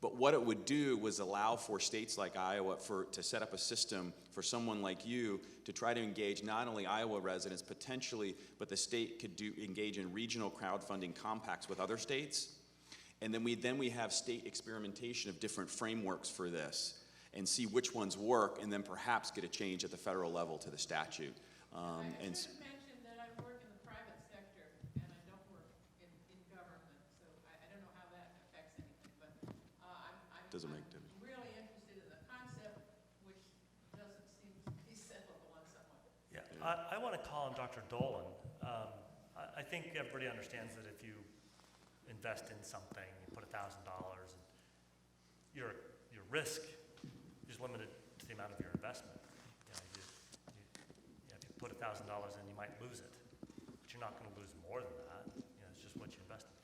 Speaker 2: But what it would do was allow for states like Iowa to set up a system for someone like you to try to engage not only Iowa residents potentially, but the state could engage in regional crowdfunding compacts with other states. And then we have state experimentation of different frameworks for this. and see which ones work, and then perhaps get a change at the federal level to the statute.
Speaker 8: I
Speaker 2: And
Speaker 8: should have mentioned that I work in the private sector and I don't work in government, so I don't know how that affects anything, but I'm
Speaker 2: Doesn't make difference.
Speaker 8: really interested in the concept, which doesn't seem to be settled on somewhat.
Speaker 1: Yeah, I want to call on Dr. Dolan. I think everybody understands that if you invest in something, you put $1,000, and your risk is limited to the amount of your investment. If you put $1,000 in, you might lose it, but you're not going to lose more than that. It's just what you invest in.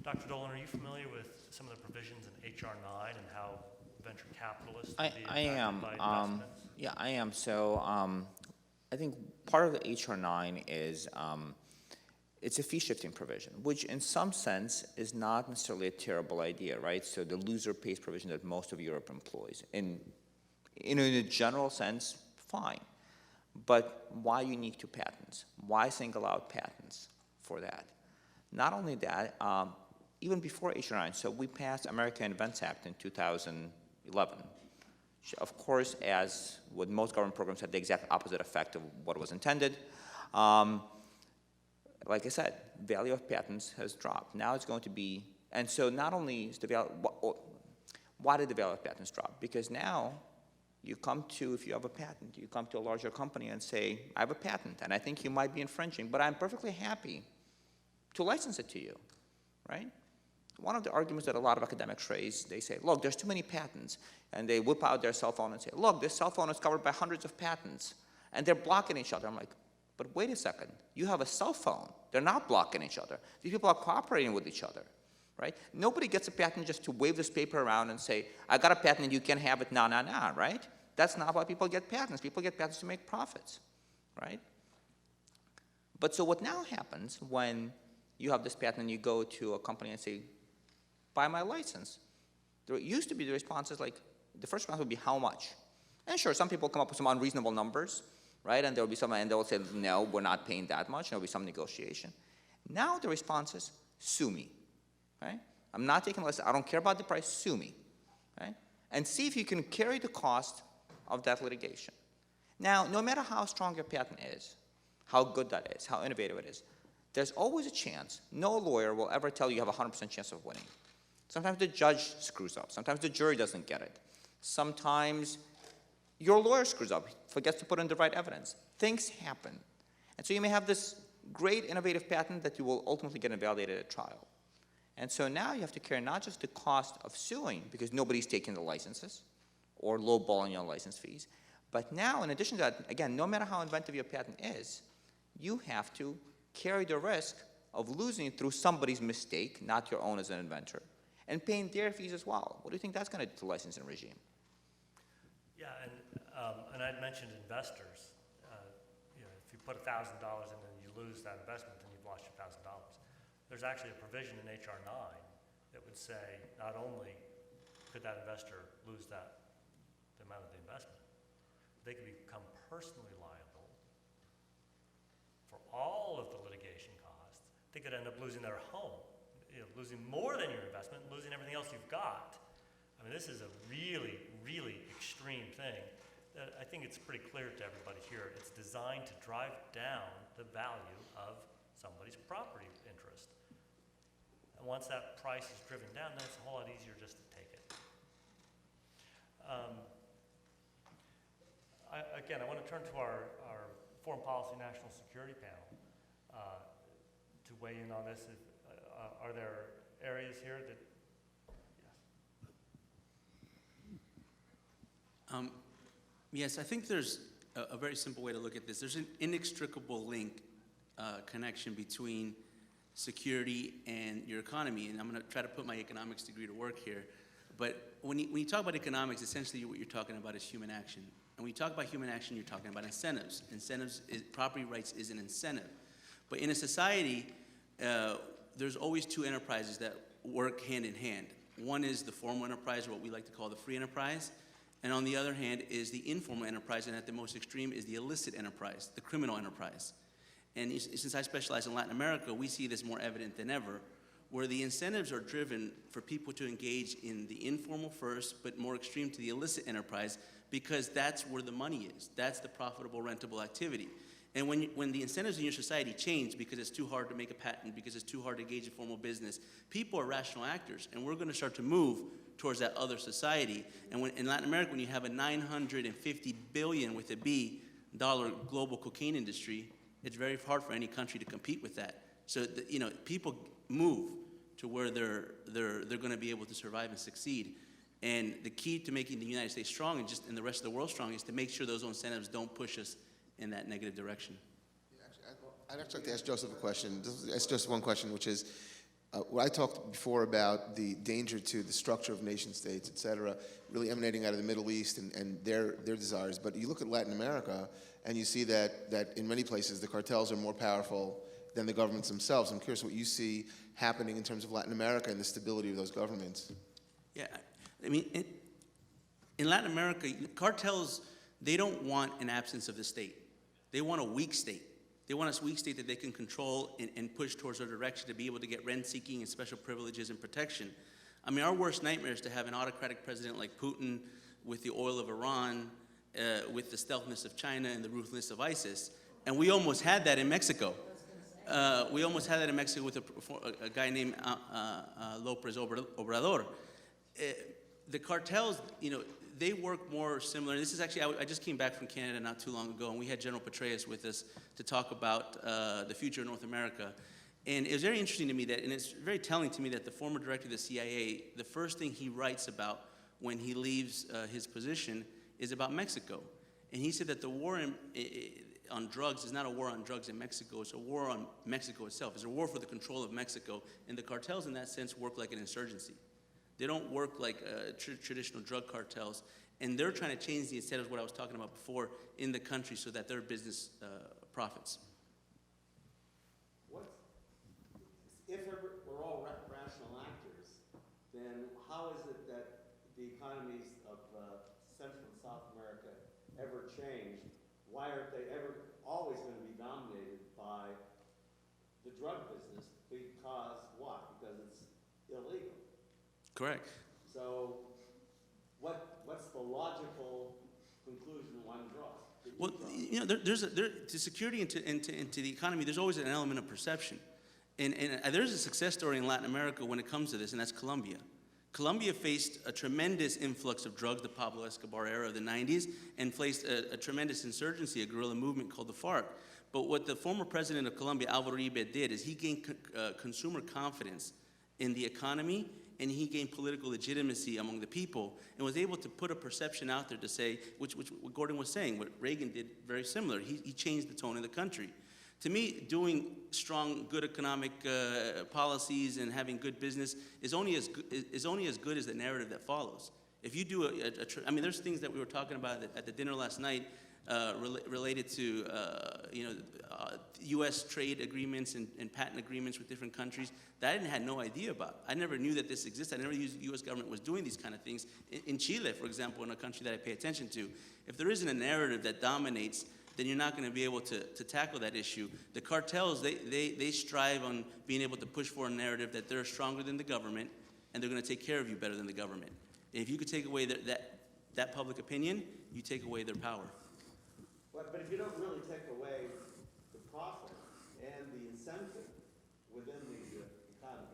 Speaker 1: Dr. Dolan, are you familiar with some of the provisions in HR 9 and how venture capitalists will be
Speaker 5: I am.
Speaker 1: impacted by investments?
Speaker 5: Yeah, I am. So I think part of the HR 9 is it's a fee shifting provision, which in some sense is not necessarily a terrible idea, right? So the loser pays provision that most of Europe employs. In a general sense, fine. But why unique to patents? Why single out patents for that? Not only that, even before HR 9, so we passed American Invents Act in 2011. Of course, as with most government programs, had the exact opposite effect of what was intended. Like I said, value of patents has dropped. Now it's going to be, and so not only is the value, why did the value of patents drop? Because now you come to, if you have a patent, you come to a larger company and say, I have a patent, and I think you might be infringing, but I'm perfectly happy to license it to you, right? One of the arguments that a lot of academics raise, they say, look, there's too many patents, and they whip out their cell phone and say, look, this cell phone is covered by hundreds of patents, and they're blocking each other. I'm like, but wait a second, you have a cell phone. They're not blocking each other. These people are cooperating with each other, right? Nobody gets a patent just to wave this paper around and say, I got a patent and you can have it now, right? That's not why people get patents. People get patents to make profits, right? But so what now happens when you have this patent and you go to a company and say, buy my license? There used to be the responses like, the first response would be how much? And sure, some people come up with some unreasonable numbers, right? And there will be some, and they will say, no, we're not paying that much. There will be some negotiation. Now the response is, sue me, right? I'm not taking less. I don't care about the price. Sue me, right? And see if you can carry the cost of that litigation. Now, no matter how strong your patent is, how good that is, how innovative it is, there's always a chance. No lawyer will ever tell you have a 100% chance of winning. Sometimes the judge screws up. Sometimes the jury doesn't get it. Sometimes your lawyer screws up, forgets to put in the right evidence. Things happen. And so you may have this great innovative patent that you will ultimately get invalidated at trial. And so now you have to carry not just the cost of suing, because nobody's taking the licenses or lowballing on license fees, but now in addition to that, again, no matter how inventive your patent is, you have to carry the risk of losing it through somebody's mistake, not your own as an inventor, and paying their fees as well. What do you think that's going to do to the licensing regime?
Speaker 1: Yeah, and I'd mentioned investors. If you put $1,000 in and you lose that investment, then you've lost your $1,000. There's actually a provision in HR 9 that would say not only could that investor lose the amount of the investment, they could become personally liable for all of the litigation costs. They could end up losing their home, losing more than your investment, losing everything else you've got. I mean, this is a really, really extreme thing. I think it's pretty clear to everybody here. It's designed to drive down the value of somebody's property interest. And once that price is driven down, then it's a whole lot easier just to take it. Again, I want to turn to our Foreign Policy National Security panel to weigh in on this. Are there areas here that, yes?
Speaker 9: Yes, I think there's a very simple way to look at this. There's an inextricable link, connection between security and your economy, and I'm going to try to put my economics degree to work here. But when you talk about economics, essentially what you're talking about is human action. And when you talk about human action, you're talking about incentives. Property rights is an incentive. But in a society, there's always two enterprises that work hand in hand. One is the formal enterprise, or what we like to call the free enterprise. And on the other hand is the informal enterprise, and at the most extreme is the illicit enterprise, the criminal enterprise. And since I specialize in Latin America, we see this more evident than ever, where the incentives are driven for people to engage in the informal first, but more extreme to the illicit enterprise, because that's where the money is. That's the profitable, rentable activity. And when the incentives in your society change because it's too hard to make a patent, because it's too hard to engage in formal business, people are rational actors, and we're going to start to move towards that other society. And in Latin America, when you have a $950 billion with a B dollar global cocaine industry, it's very hard for any country to compete with that. So people move to where they're going to be able to survive and succeed. And the key to making the United States strong and the rest of the world strong is to make sure those incentives don't push us in that negative direction.
Speaker 6: I'd actually like to ask Joseph a question. Ask Joseph one question, which is, I talked before about the danger to the structure of nation states, et cetera, really emanating out of the Middle East and their desires. But you look at Latin America, and you see that in many places the cartels are more powerful than the governments themselves. I'm curious what you see happening in terms of Latin America and the stability of those governments.
Speaker 9: Yeah, I mean, in Latin America, cartels, they don't want an absence of the state. They want a weak state. They want a weak state that they can control and push towards their direction to be able to get rent-seeking and special privileges and protection. I mean, our worst nightmare is to have an autocratic president like Putin with the oil of Iran, with the stealthness of China and the ruthlessness of ISIS. And we almost had that in Mexico. We almost had that in Mexico with a guy named López Obrador. The cartels, they work more similar. This is actually, I just came back from Canada not too long ago, and we had General Petraeus with us to talk about the future of North America. And it was very interesting to me and it's very telling to me that the former director of the CIA, the first thing he writes about when he leaves his position is about Mexico. And he said that the war on drugs is not a war on drugs in Mexico, it's a war on Mexico itself. It's a war for the control of Mexico, and the cartels in that sense work like an insurgency. They don't work like traditional drug cartels, and they're trying to change the incentives, what I was talking about before, in the country so that their business profits.
Speaker 10: If we're all rational actors, then how is it that the economies of Central and South America ever change? Why aren't they ever always going to be dominated by the drug business? Because why? Because it's illegal.
Speaker 9: Correct.
Speaker 10: So what's the logical conclusion one draws?
Speaker 9: Well, to security and to the economy, there's always an element of perception. And there's a success story in Latin America when it comes to this, and that's Colombia. Colombia faced a tremendous influx of drugs, the Pablo Escobar era of the 90s, and faced a tremendous insurgency, a guerrilla movement called the FARC. But what the former president of Colombia, Álvaro Uribe, did is he gained consumer confidence in the economy, and he gained political legitimacy among the people, and was able to put a perception out there to say, which what Gordon was saying, what Reagan did very similar. He changed the tone of the country. To me, doing strong, good economic policies and having good business is only as good as the narrative that follows. If you do I mean, there's things that we were talking about at the dinner last night related to U.S. trade agreements and patent agreements with different countries that I had no idea about. I never knew that this existed. I never knew the U.S. government was doing these kind of things. In Chile, for example, in a country that I pay attention to, if there isn't a narrative that dominates, then you're not going to be able to tackle that issue. The cartels, they strive on being able to push for a narrative that they're stronger than the government and they're going to take care of you better than the government. And if you could take away that public opinion, you take away their power.
Speaker 10: But if you don't really take away the profit and the incentive within the economy.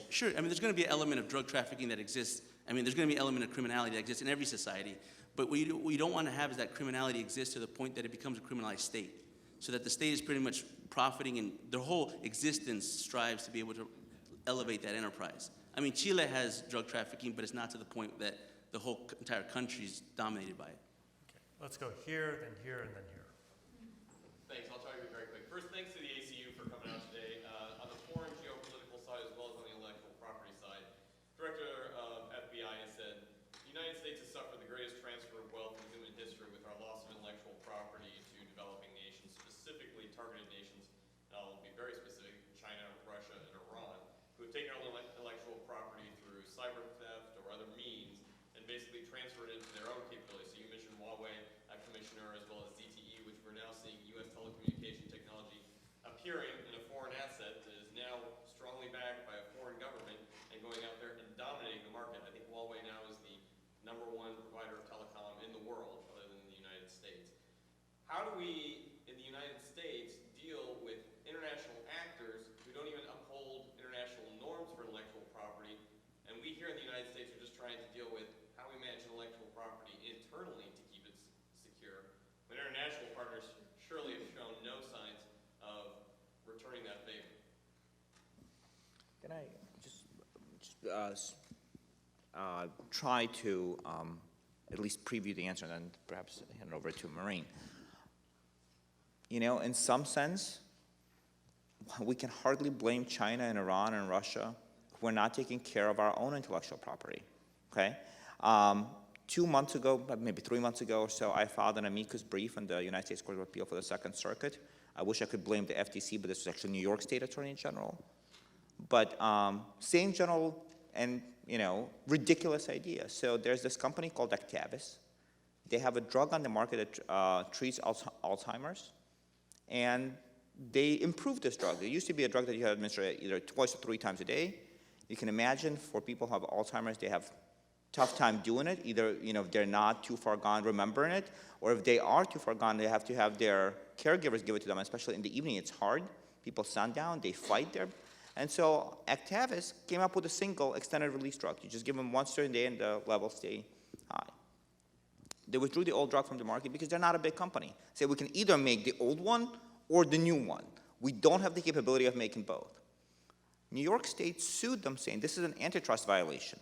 Speaker 9: Sure. I mean, there's going to be an element of drug trafficking that exists. I mean, there's going to be an element of criminality that exists in every society. But what you don't want to have is that criminality exists to the point that it becomes a criminalized state. So that the state is pretty much profiting, and their whole existence strives to be able to elevate that enterprise. I mean, Chile has drug trafficking, but it's not to the point that the whole entire country is dominated by it.
Speaker 1: Okay, let's go here, then here, and then here.
Speaker 11: Thanks. I'll try to be very quick. First, thanks to the ACU for coming out today. On the foreign geopolitical side as well as on the intellectual property side, Director of FBI has said, the United States has suffered the greatest transfer of wealth in human history with our loss of intellectual property to developing nations, specifically targeted nations, and I'll be very specific, China, Russia, and Iran, who have taken our intellectual property through cyber theft or other means and basically transferred it into their own capabilities. So you mentioned Huawei, Commissioner, as well as ZTE, which we're now seeing U.S. telecommunications how do we, in the United States, deal with international actors who don't even uphold international norms for intellectual property? And we here in the United States are just trying to deal with how we manage intellectual property internally to keep it secure. But international partners surely have shown no signs of returning that favor.
Speaker 5: Can I just try to at least preview the answer and then perhaps hand it over to Maureen? You know, in some sense, we can hardly blame China and Iran and Russia who are not taking care of our own intellectual property, okay? 2 months ago, maybe 3 months ago or so, I filed an amicus brief in the United States Court of Appeal for the Second Circuit. I wish I could blame the FTC, but this was actually New York State Attorney General. But same general and, you know, ridiculous idea. So there's this company called Actavis. They have a drug on the market that treats Alzheimer's, and they improved this drug. It used to be a drug that you had administered either twice or 3 times a day. You can imagine for people who have Alzheimer's, they have tough time doing it. Either, you know, if they're not too far gone remembering it, or if they are too far gone, they have to have their caregivers give it to them, especially in the evening. It's hard. People sundown, they fight there. And so Actavis came up with a single extended release drug. You just give them one certain day and the levels stay high. They withdrew the old drug from the market because they're not a big company. Say we can either make the old one or the new one. We don't have the capability of making both. New York State sued them saying this is an antitrust violation.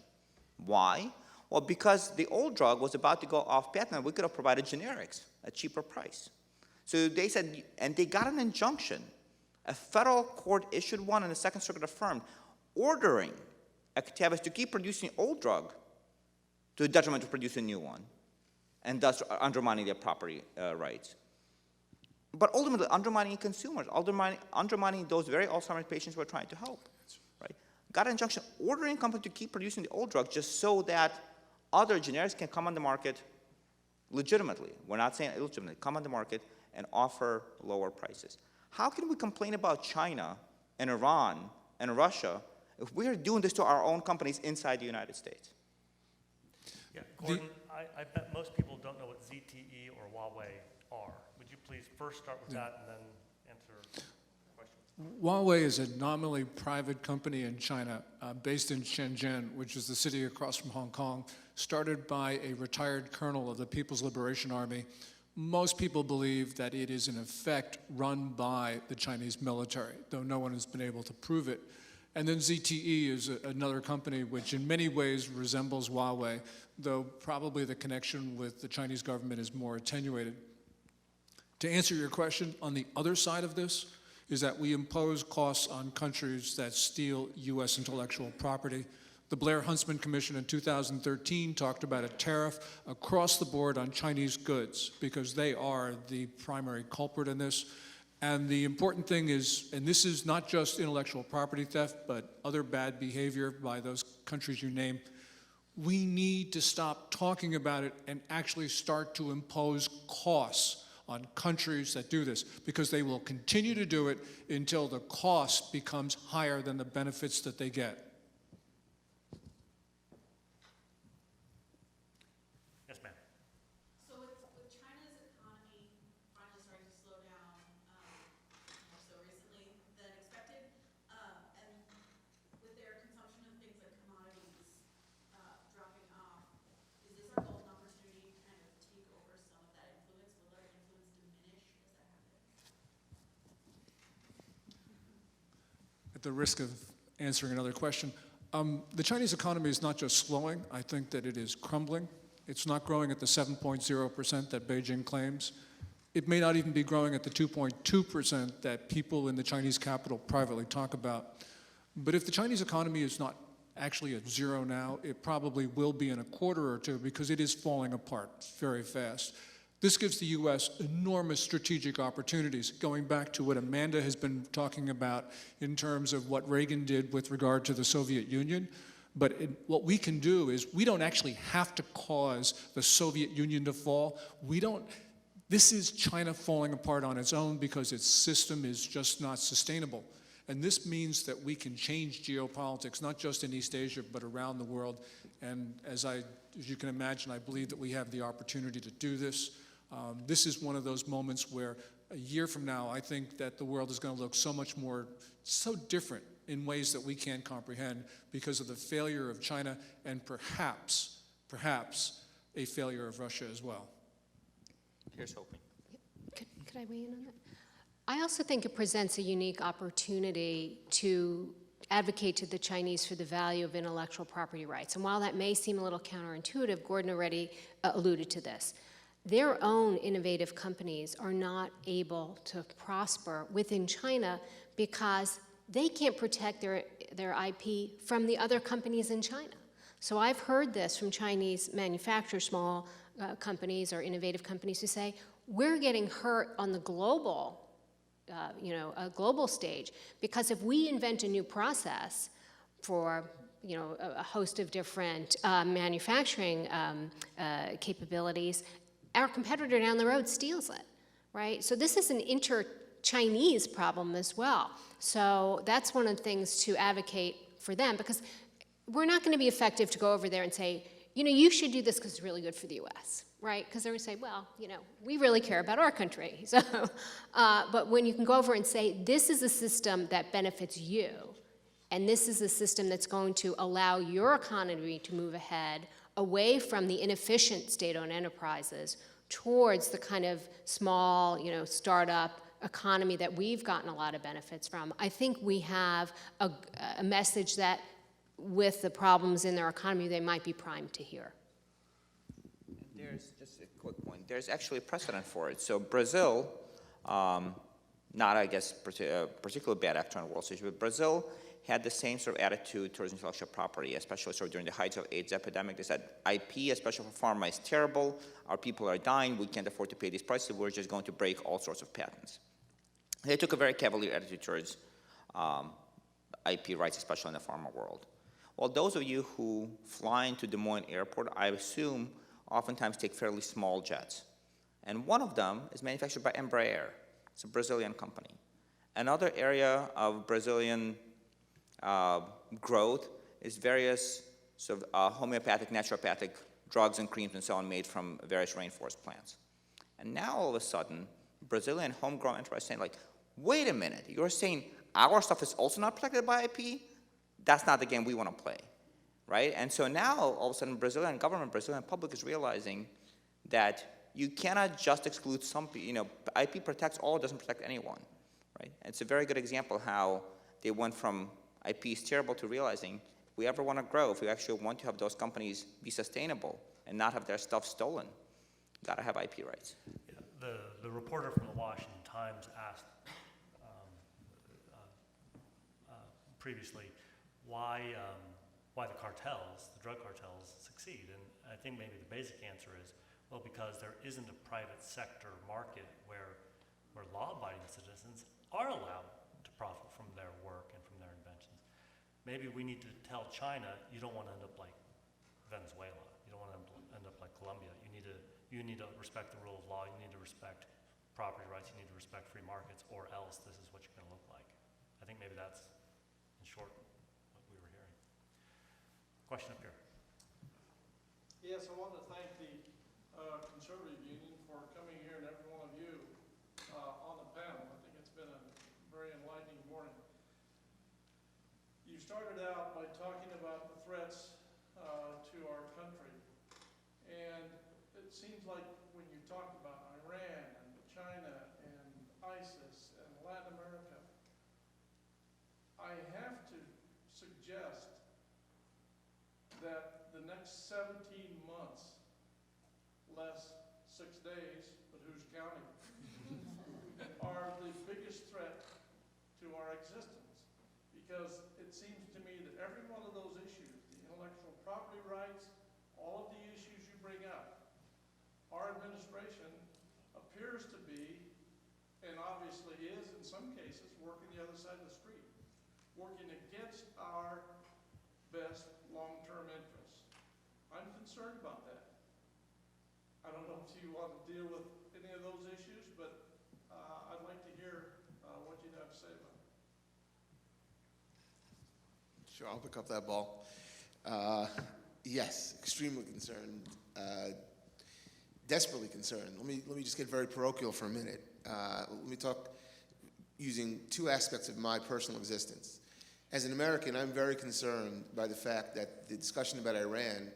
Speaker 5: Why? Well, because the old drug was about to go off patent and we could have provided generics at a cheaper price. So they said, and they got an injunction. A federal court issued one and the Second Circuit affirmed, ordering Actavis to keep producing old drug to the detriment of producing a new one, and thus undermining their property rights. But ultimately undermining consumers, undermining those very Alzheimer's patients we're trying to help. Right? Got an injunction ordering companies to keep producing the old drug just so that other generics can come on the market legitimately. We're not saying illegitimately, come on the market and offer lower prices. How can we complain about China and Iran and Russia if we're doing this to our own companies inside the United States?
Speaker 1: Yeah, Gordon, I bet most people don't know what ZTE or Huawei are. Would you please first start with that and then answer the question?
Speaker 7: Huawei is a nominally private company in China based in Shenzhen, which is the city across from Hong Kong, started by a retired colonel of the People's Liberation Army. Most people believe that it is in effect run by the Chinese military, though no one has been able to prove it. And then ZTE is another company which in many ways resembles Huawei, though probably the connection with the Chinese government is more attenuated. To answer your question, on the other side of this is that we impose costs on countries that steal U.S. intellectual property. The Blair-Huntsman Commission in 2013 talked about a tariff across the board on Chinese goods because they are the primary culprit in this. And the important thing is, and this is not just intellectual property theft, but other bad behavior by those countries you name, we need to stop talking about it and actually start to impose costs on countries that do this, because they will continue to do it until the cost becomes higher than the benefits that they get.
Speaker 1: Yes, ma'am.
Speaker 12: So with China's economy finally starting to slow down more so recently than expected, and with their consumption of things like commodities dropping off, is this our golden opportunity to kind of take over some of that influence? Will our influence diminish as that happens?
Speaker 7: At the risk of answering another question, the Chinese economy is not just slowing, I think that it is crumbling. It's not growing at the 7.0% that Beijing claims. It may not even be growing at the 2.2% that people in the Chinese capital privately talk about. But if the Chinese economy is not actually at zero now, it probably will be in a quarter or two because it is falling apart very fast. This gives the U.S. enormous strategic opportunities, going back to what Amanda has been talking about in terms of what Reagan did with regard to the Soviet Union. But what we can do is we don't actually have to cause the Soviet Union to fall. This is China falling apart on its own because its system is just not sustainable. And this means that we can change geopolitics, not just in East Asia, but around the world. And as you can imagine, I believe that we have the opportunity to do this. This is one of those moments where a year from now, I think that the world is going to look so different in ways that we can't comprehend because of the failure of China and perhaps a failure of Russia as well.
Speaker 5: Here's hoping.
Speaker 3: Could I weigh in on that? I also think it presents a unique opportunity to advocate to the Chinese for the value of intellectual property rights. And while that may seem a little counterintuitive, Gordon already alluded to this. Their own innovative companies are not able to prosper within China because they can't protect their IP from the other companies in China. So I've heard this from Chinese manufacturers, small companies or innovative companies who say, we're getting hurt on the global a global stage, because if we invent a new process for a host of different manufacturing capabilities, our competitor down the road steals it, right? So this is an inter-Chinese problem as well. So that's one of the things to advocate for them, because we're not going to be effective to go over there and say, you should do this because it's really good for the U.S., right? Because they're going to say, well, we really care about our country. So, but when you can go over and say, this is a system that benefits you, and this is a system that's going to allow your economy to move ahead away from the inefficient state-owned enterprises towards the kind of small, startup economy that we've gotten a lot of benefits from, I think we have a message that with the problems in their economy, they might be primed to hear.
Speaker 5: There's just a quick point. There's actually precedent for it. So Brazil, not I guess particularly bad actor in the world stage, but Brazil had the same sort of attitude towards intellectual property, especially sort of during the height of AIDS epidemic. They said IP, especially for pharma, is terrible. Our people are dying. We can't afford to pay these prices. We're just going to break all sorts of patents. They took a very cavalier attitude towards IP rights, especially in the pharma world. Well, those of you who fly into Des Moines Airport, I assume, oftentimes take fairly small jets. And one of them is manufactured by Embraer. It's a Brazilian company. Another area of Brazilian growth is various sort of homeopathic, naturopathic drugs and creams and so on made from various rainforest plants. And now all of a sudden, Brazilian homegrown enterprise saying like, wait a minute, you're saying our stuff is also not protected by IP? That's not the game we want to play, right? And so now, all of a sudden, Brazilian government, Brazilian public is realizing that you cannot just exclude some, IP protects all, doesn't protect anyone, right? And it's a very good example how they went from IP is terrible to realizing if we ever want to grow, if we actually want to have those companies be sustainable and not have their stuff stolen, got to have IP rights.
Speaker 1: Yeah, the reporter from the Washington Times asked previously why the cartels, the drug cartels, succeed. And I think maybe the basic answer is, well, because there isn't a private sector market where law-abiding citizens are allowed to profit from their work and from their inventions. Maybe we need to tell China, you don't want to end up like Venezuela. You don't want to end up like Colombia. You need to respect the rule of law. You need to respect property rights. You need to respect free markets, or else this is what you're going to look like. I think maybe that's, in short, what we were hearing. Question up here.
Speaker 13: Yes, I want to thank the Conservative Union for coming here and every one of you on the panel. I think it's been a very enlightening morning. You started out by talking about the threats to our country. And it seems like when you talk about Iran and China and ISIS and Latin America, I have to suggest that the next 17 months, less 6 days, but who's counting, are the biggest threat to our existence. Because it seems to me that every one of those issues, the intellectual property rights, all of the issues you bring up, our administration appears to be, and obviously is in some cases, working the other side of the street, working against our best long-term interests. I'm concerned about that. I don't know if you want to deal with any of those issues, but I'd like to hear what you'd have to say about it.
Speaker 6: Sure, I'll pick up that ball. Yes, extremely concerned. desperately concerned. Let me just get very parochial for a minute. Let me talk using two aspects of my personal existence. As an American, I'm very concerned by the fact that the discussion about Iran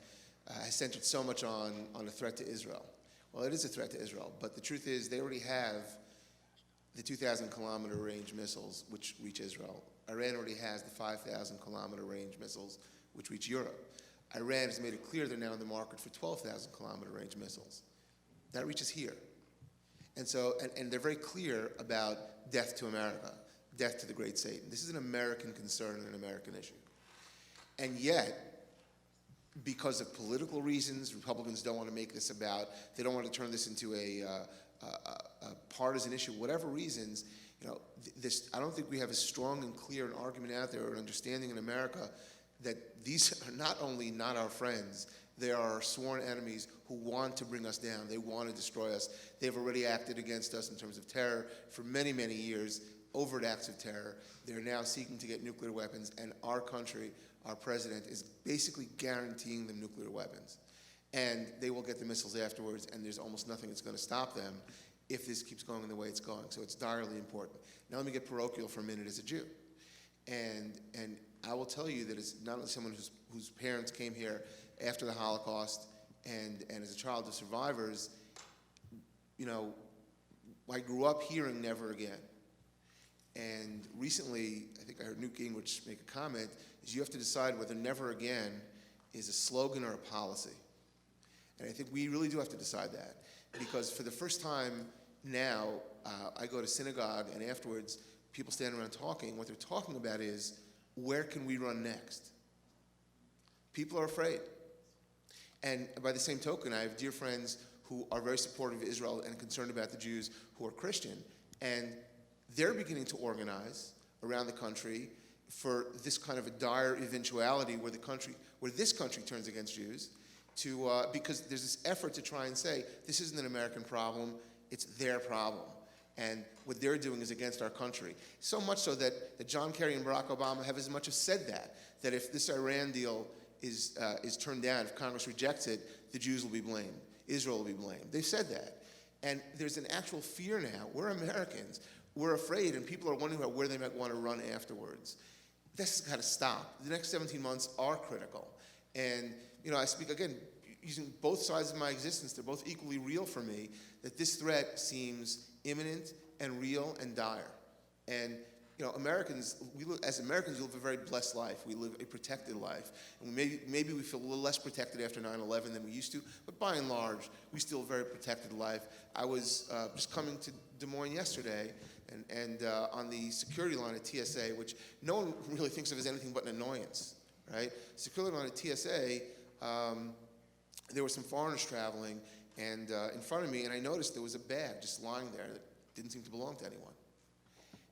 Speaker 6: has centered so much on a threat to Israel. Well, it is a threat to Israel, but the truth is they already have the 2,000-kilometer range missiles which reach Israel. Iran already has the 5,000-kilometer range missiles which reach Europe. Iran has made it clear they're now in the market for 12,000-kilometer range missiles. That reaches here. And so, and they're very clear about death to America, death to the great Satan. This is an American concern and an American issue. And yet, because of political reasons, Republicans don't want to make this about, they don't want to turn this into a partisan issue, whatever reasons, I don't think we have a strong and clear an argument out there or an understanding in America that these are not only not our friends, they are our sworn enemies who want to bring us down. They want to destroy us. They've already acted against us in terms of terror for many, many years, overt acts of terror. They're now seeking to get nuclear weapons, and our country, our president, is basically guaranteeing them nuclear weapons. And they will get the missiles afterwards, and there's almost nothing that's going to stop them if this keeps going the way it's going. So it's direly important. Now let me get parochial for a minute as a Jew. And I will tell you that it's not only someone whose parents came here after the Holocaust and as a child of survivors, I grew up hearing never again. And recently, I think I heard Newt Gingrich make a comment, is you have to decide whether never again is a slogan or a policy. And I think we really do have to decide that. Because for the first time now, I go to synagogue and afterwards, people stand around talking. What they're talking about is, where can we run next? People are afraid. And by the same token, I have dear friends who are very supportive of Israel and concerned about the Jews who are Christian. And they're beginning to organize around the country for this kind of a dire eventuality where this country turns against Jews, because there's this effort to try and say, this isn't an American problem, it's their problem. And what they're doing is against our country. So much so that John Kerry and Barack Obama have as much as said that if this Iran deal is turned down, if Congress rejects it, the Jews will be blamed. Israel will be blamed. They've said that. And there's an actual fear now. We're Americans. We're afraid, and people are wondering about where they might want to run afterwards. This has got to stop. The next 17 months are critical. And, I speak, again, using both sides of my existence. They're both equally real for me, that this threat seems imminent and real and dire. And, Americans, as Americans, we live a very blessed life. We live a protected life. And maybe we feel a little less protected after 9/11 than we used to, but by and large, we still have a very protected life. I was just coming to Des Moines yesterday, and on the security line at TSA, which no one really thinks of as anything but an annoyance, right? Security line at TSA, there were some foreigners traveling, and in front of me, and I noticed there was a bag just lying there that didn't seem to belong to anyone.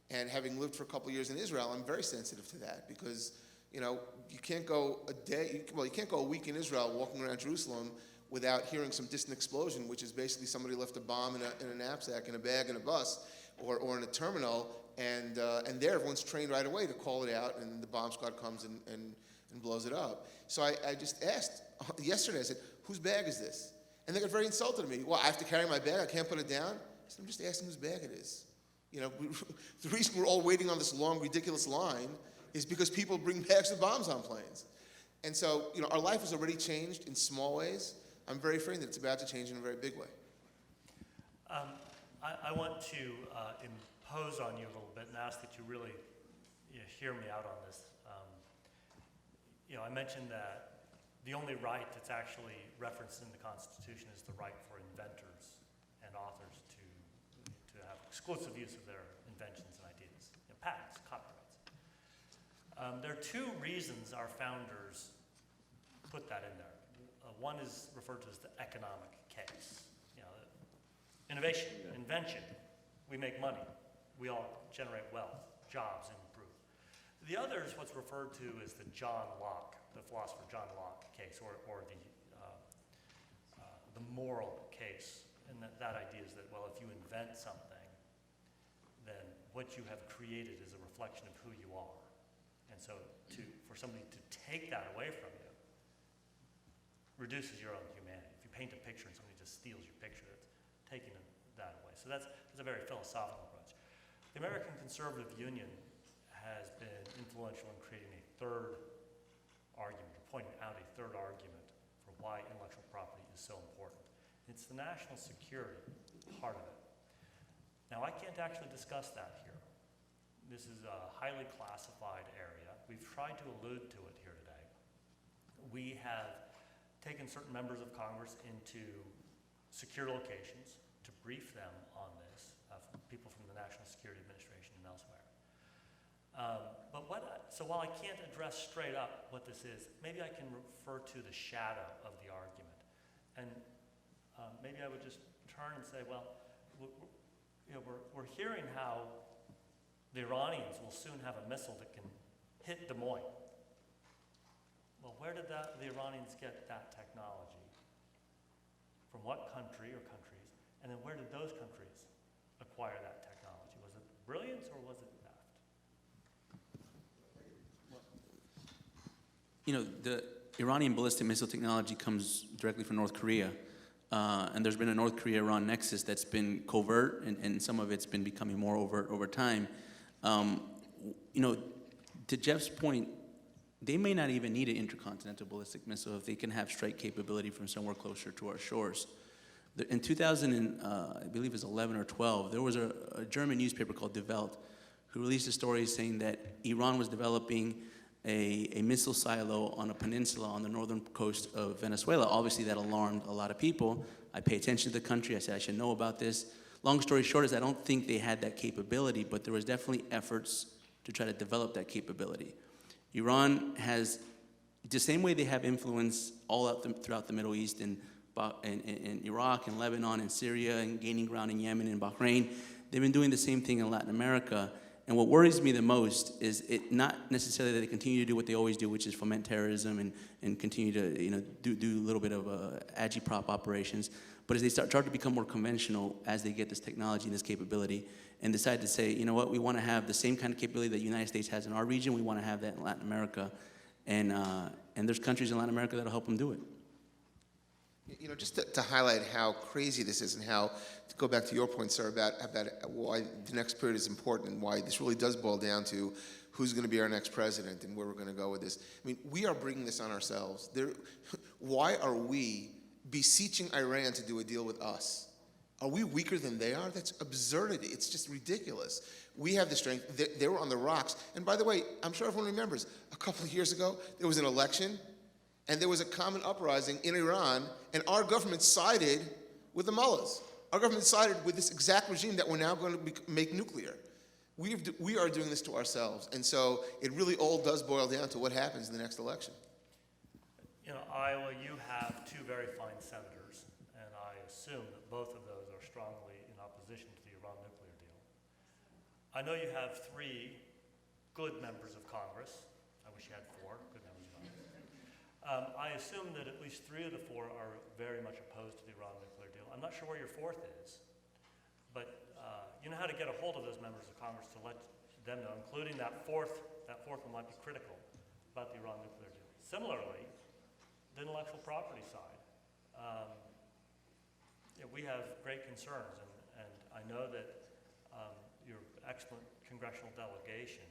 Speaker 6: And having lived for a couple of years in Israel, I'm very sensitive to that because, you can't go you can't go a week in Israel walking around Jerusalem without hearing some distant explosion, which is basically somebody left a bomb in a knapsack, in a bag, in a bus, or in a terminal, and there everyone's trained right away to call it out, and the bomb squad comes and blows it up. So I just asked yesterday, I said, whose bag is this? And they got very insulted at me. Well, I have to carry my bag, I can't put it down? I said, I'm just asking whose bag it is. The reason we're all waiting on this long, ridiculous line is because people bring bags of bombs on planes. And so, our life has already changed in small ways. I'm very afraid that it's about to change in a very big way.
Speaker 1: I want to impose on you a little bit and ask that you really hear me out on this. I mentioned that the only right that's actually referenced in the Constitution is the right for inventors and authors to have exclusive use of their inventions and ideas, patents, copyrights. There are two reasons our founders put that in there. One is referred to as the economic case. Innovation, invention, we make money. We all generate wealth, jobs, and improve. The other is what's referred to as the John Locke, the philosopher John Locke case, or the moral case. And that idea is that, well, if you invent something, then what you have created is a reflection of who you are. And so for somebody to take that away from you reduces your own humanity. If you paint a picture and somebody just steals your picture. That's taking that away. So that's a very philosophical approach. The American Conservative Union has been influential in creating a third argument, or pointing out a third argument for why intellectual property is so important. It's the national security part of it. Now, I can't actually discuss that here. This is a highly classified area. We've tried to allude to it here today. We have taken certain members of Congress into secure locations to brief them on this, people from the National Security Administration and elsewhere. So while I can't address straight up what this is, maybe I can refer to the shadow of the argument. And maybe I would just turn and say, well, we're hearing how the Iranians will soon have a missile that can hit Des Moines. Well, where did the Iranians get that technology? From what country or countries? And then where did those countries acquire that technology? Was it brilliance or was it theft?
Speaker 9: You know, the Iranian ballistic missile technology comes directly from North Korea. And there's been a North Korea-Iran nexus that's been covert, and some of it's been becoming more overt over time. You know, to Jeff's point, they may not even need an intercontinental ballistic missile if they can have strike capability from somewhere closer to our shores. In 2000, I believe it was 11 or 12, there was a German newspaper called Die Welt who released a story saying that Iran was developing a missile silo on a peninsula on the northern coast of Venezuela. Obviously, that alarmed a lot of people. I pay attention to the country. I said I should know about this. Long story short is I don't think they had that capability, but there was definitely efforts to try to develop that capability. Iran has, the same way they have influence all out throughout the Middle East, in Iraq and Lebanon and Syria, and gaining ground in Yemen and Bahrain, they've been doing the same thing in Latin America. And what worries me the most is it not necessarily that they continue to do what they always do, which is foment terrorism and continue to do a little bit of agitprop operations, but as they start to become more conventional as they get this technology and this capability and decide to say, you know what, we want to have the same kind of capability that the United States has in our region, we want to have that in Latin America. And there's countries in Latin America that'll help them do it.
Speaker 6: You know, just to highlight how crazy this is and how, to go back to your point, sir, about why the next period is important and why this really does boil down to who's going to be our next president and where we're going to go with this. I mean, we are bringing this on ourselves. Why are we beseeching Iran to do a deal with us? Are we weaker than they are? That's absurdity. It's just ridiculous. We have the strength. They were on the rocks. And by the way, I'm sure everyone remembers, a couple of years ago, there was an election, and there was a common uprising in Iran, and our government sided with the mullahs. Our government sided with this exact regime that we're now going to make nuclear. We are doing this to ourselves, and so it really all does boil down to what happens in the next election.
Speaker 1: You know, Iowa, you have two very fine senators, and I assume that both of those are strongly in opposition to the Iran nuclear deal. I know you have 3 good members of Congress. I wish you had 4 good members of Congress. I assume that at least 3 of the 4 are very much opposed to the Iran nuclear deal. I'm not sure where your 4th is, but you know how to get a hold of those members of Congress to let them know, including that fourth one might be critical about the Iran nuclear deal. Similarly, the intellectual property side. We have great concerns, and I know that your excellent congressional delegation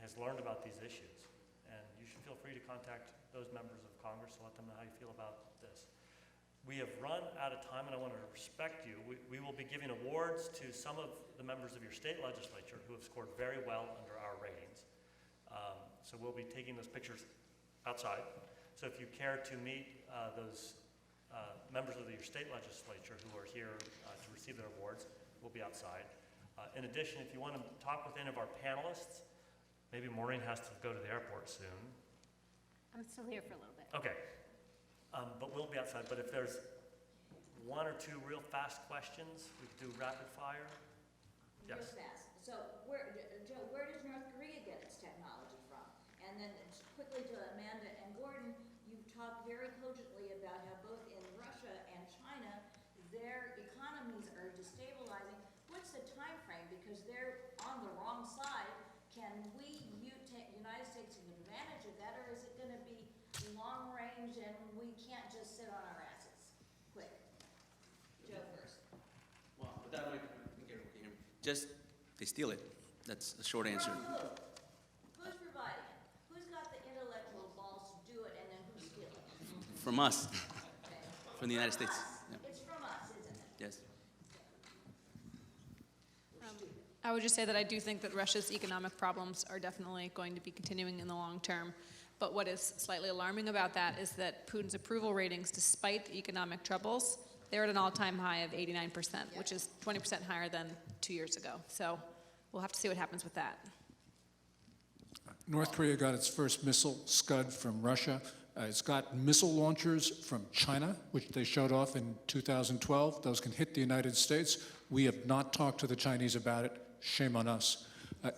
Speaker 1: has learned about these issues. And you should feel free to contact those members of Congress to let them know how you feel about this. We have run out of time, and I want to respect you. We will be giving awards to some of the members of your state legislature who have scored very well under our ratings. So we'll be taking those pictures outside. So if you care to meet those members of your state legislature who are here to receive their awards, we'll be outside. In addition, if you want to talk with any of our panelists, maybe Maureen has to go to the airport soon.
Speaker 3: I'm still here for a little bit.
Speaker 1: Okay. But we'll be outside. But if there's 1 or 2 real fast questions, we could do rapid fire. Yes.
Speaker 14: Real fast. So, Joe, where does North Korea get its technology from? And then quickly to Amanda and Gordon, you've talked very cogently about how both in Russia and China, their economies are destabilizing. What's the time frame? Because they're on the wrong side. Can we, United States, take advantage of that, or is it going to be long range and we can't just sit on
Speaker 9: Just, they steal it. That's a short answer.
Speaker 14: From who? Who's providing it? Who's got the intellectual balls to do it, and then who's stealing it?
Speaker 9: From us,
Speaker 14: Okay.
Speaker 9: from the United States.
Speaker 14: Us.
Speaker 9: Yeah.
Speaker 14: It's from us, isn't it?
Speaker 9: Yes.
Speaker 15: I would just say that I do think that Russia's economic problems are definitely going to be continuing in the long term. But what is slightly alarming about that is that Putin's approval ratings, despite the economic troubles, they're at an all-time high of 89%, which is 20% higher than 2 years ago. So we'll have to see what happens with that.
Speaker 7: North Korea got its first missile Scud from Russia. It's got missile launchers from China, which they showed off in 2012. Those can hit the United States. We have not talked to the Chinese about it. Shame on us.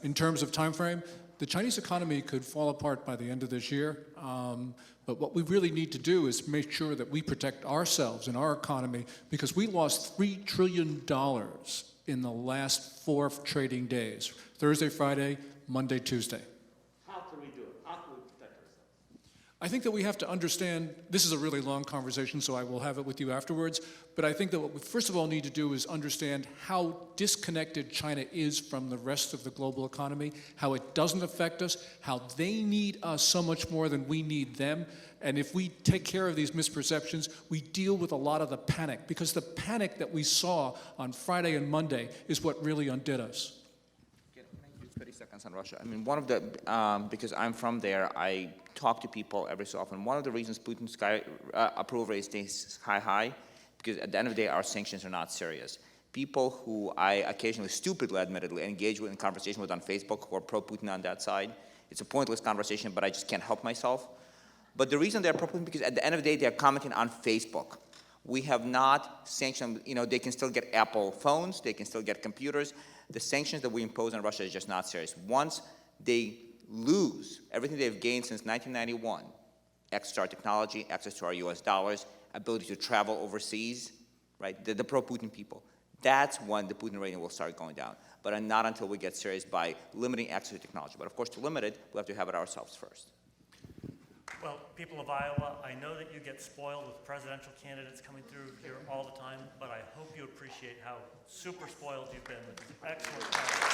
Speaker 7: In terms of time frame, the Chinese economy could fall apart by the end of this year. But what we really need to do is make sure that we protect ourselves and our economy, because we lost $3 trillion in the last 4 trading days. Thursday, Friday, Monday, Tuesday.
Speaker 10: How can we do it? How can we protect ourselves?
Speaker 7: I think that we have to understand, this is a really long conversation, so I will have it with you afterwards, but I think that what we first of all need to do is understand how disconnected China is from the rest of the global economy, how it doesn't affect us, how they need us so much more than we need them. And if we take care of these misperceptions, we deal with a lot of the panic, because the panic that we saw on Friday and Monday is what really undid us.
Speaker 5: Can I use 30 seconds on Russia? I mean, one of the, because I'm from there, I talk to people every so often. One of the reasons Putin's approval rate stays high, because at the end of the day, our sanctions are not serious. People who I occasionally, stupidly, admittedly, engage with in conversation with on Facebook who are pro-Putin on that side, it's a pointless conversation, but I just can't help myself. But the reason they're pro-Putin, because at the end of the day, they're commenting on Facebook. We have not sanctioned, they can still get Apple phones, they can still get computers. The sanctions that we impose on Russia is just not serious. Once they lose everything they've gained since 1991, access to our technology, access to our US dollars, ability to travel overseas, right, the pro-Putin people, that's when the Putin rating will start going down. But not until we get serious by limiting access to technology. But of course, to limit it, we have to have it ourselves first.
Speaker 1: Well, people of Iowa, I know that you get spoiled with presidential candidates coming through here all the time, but I hope you appreciate how super spoiled you've been with excellent candidates.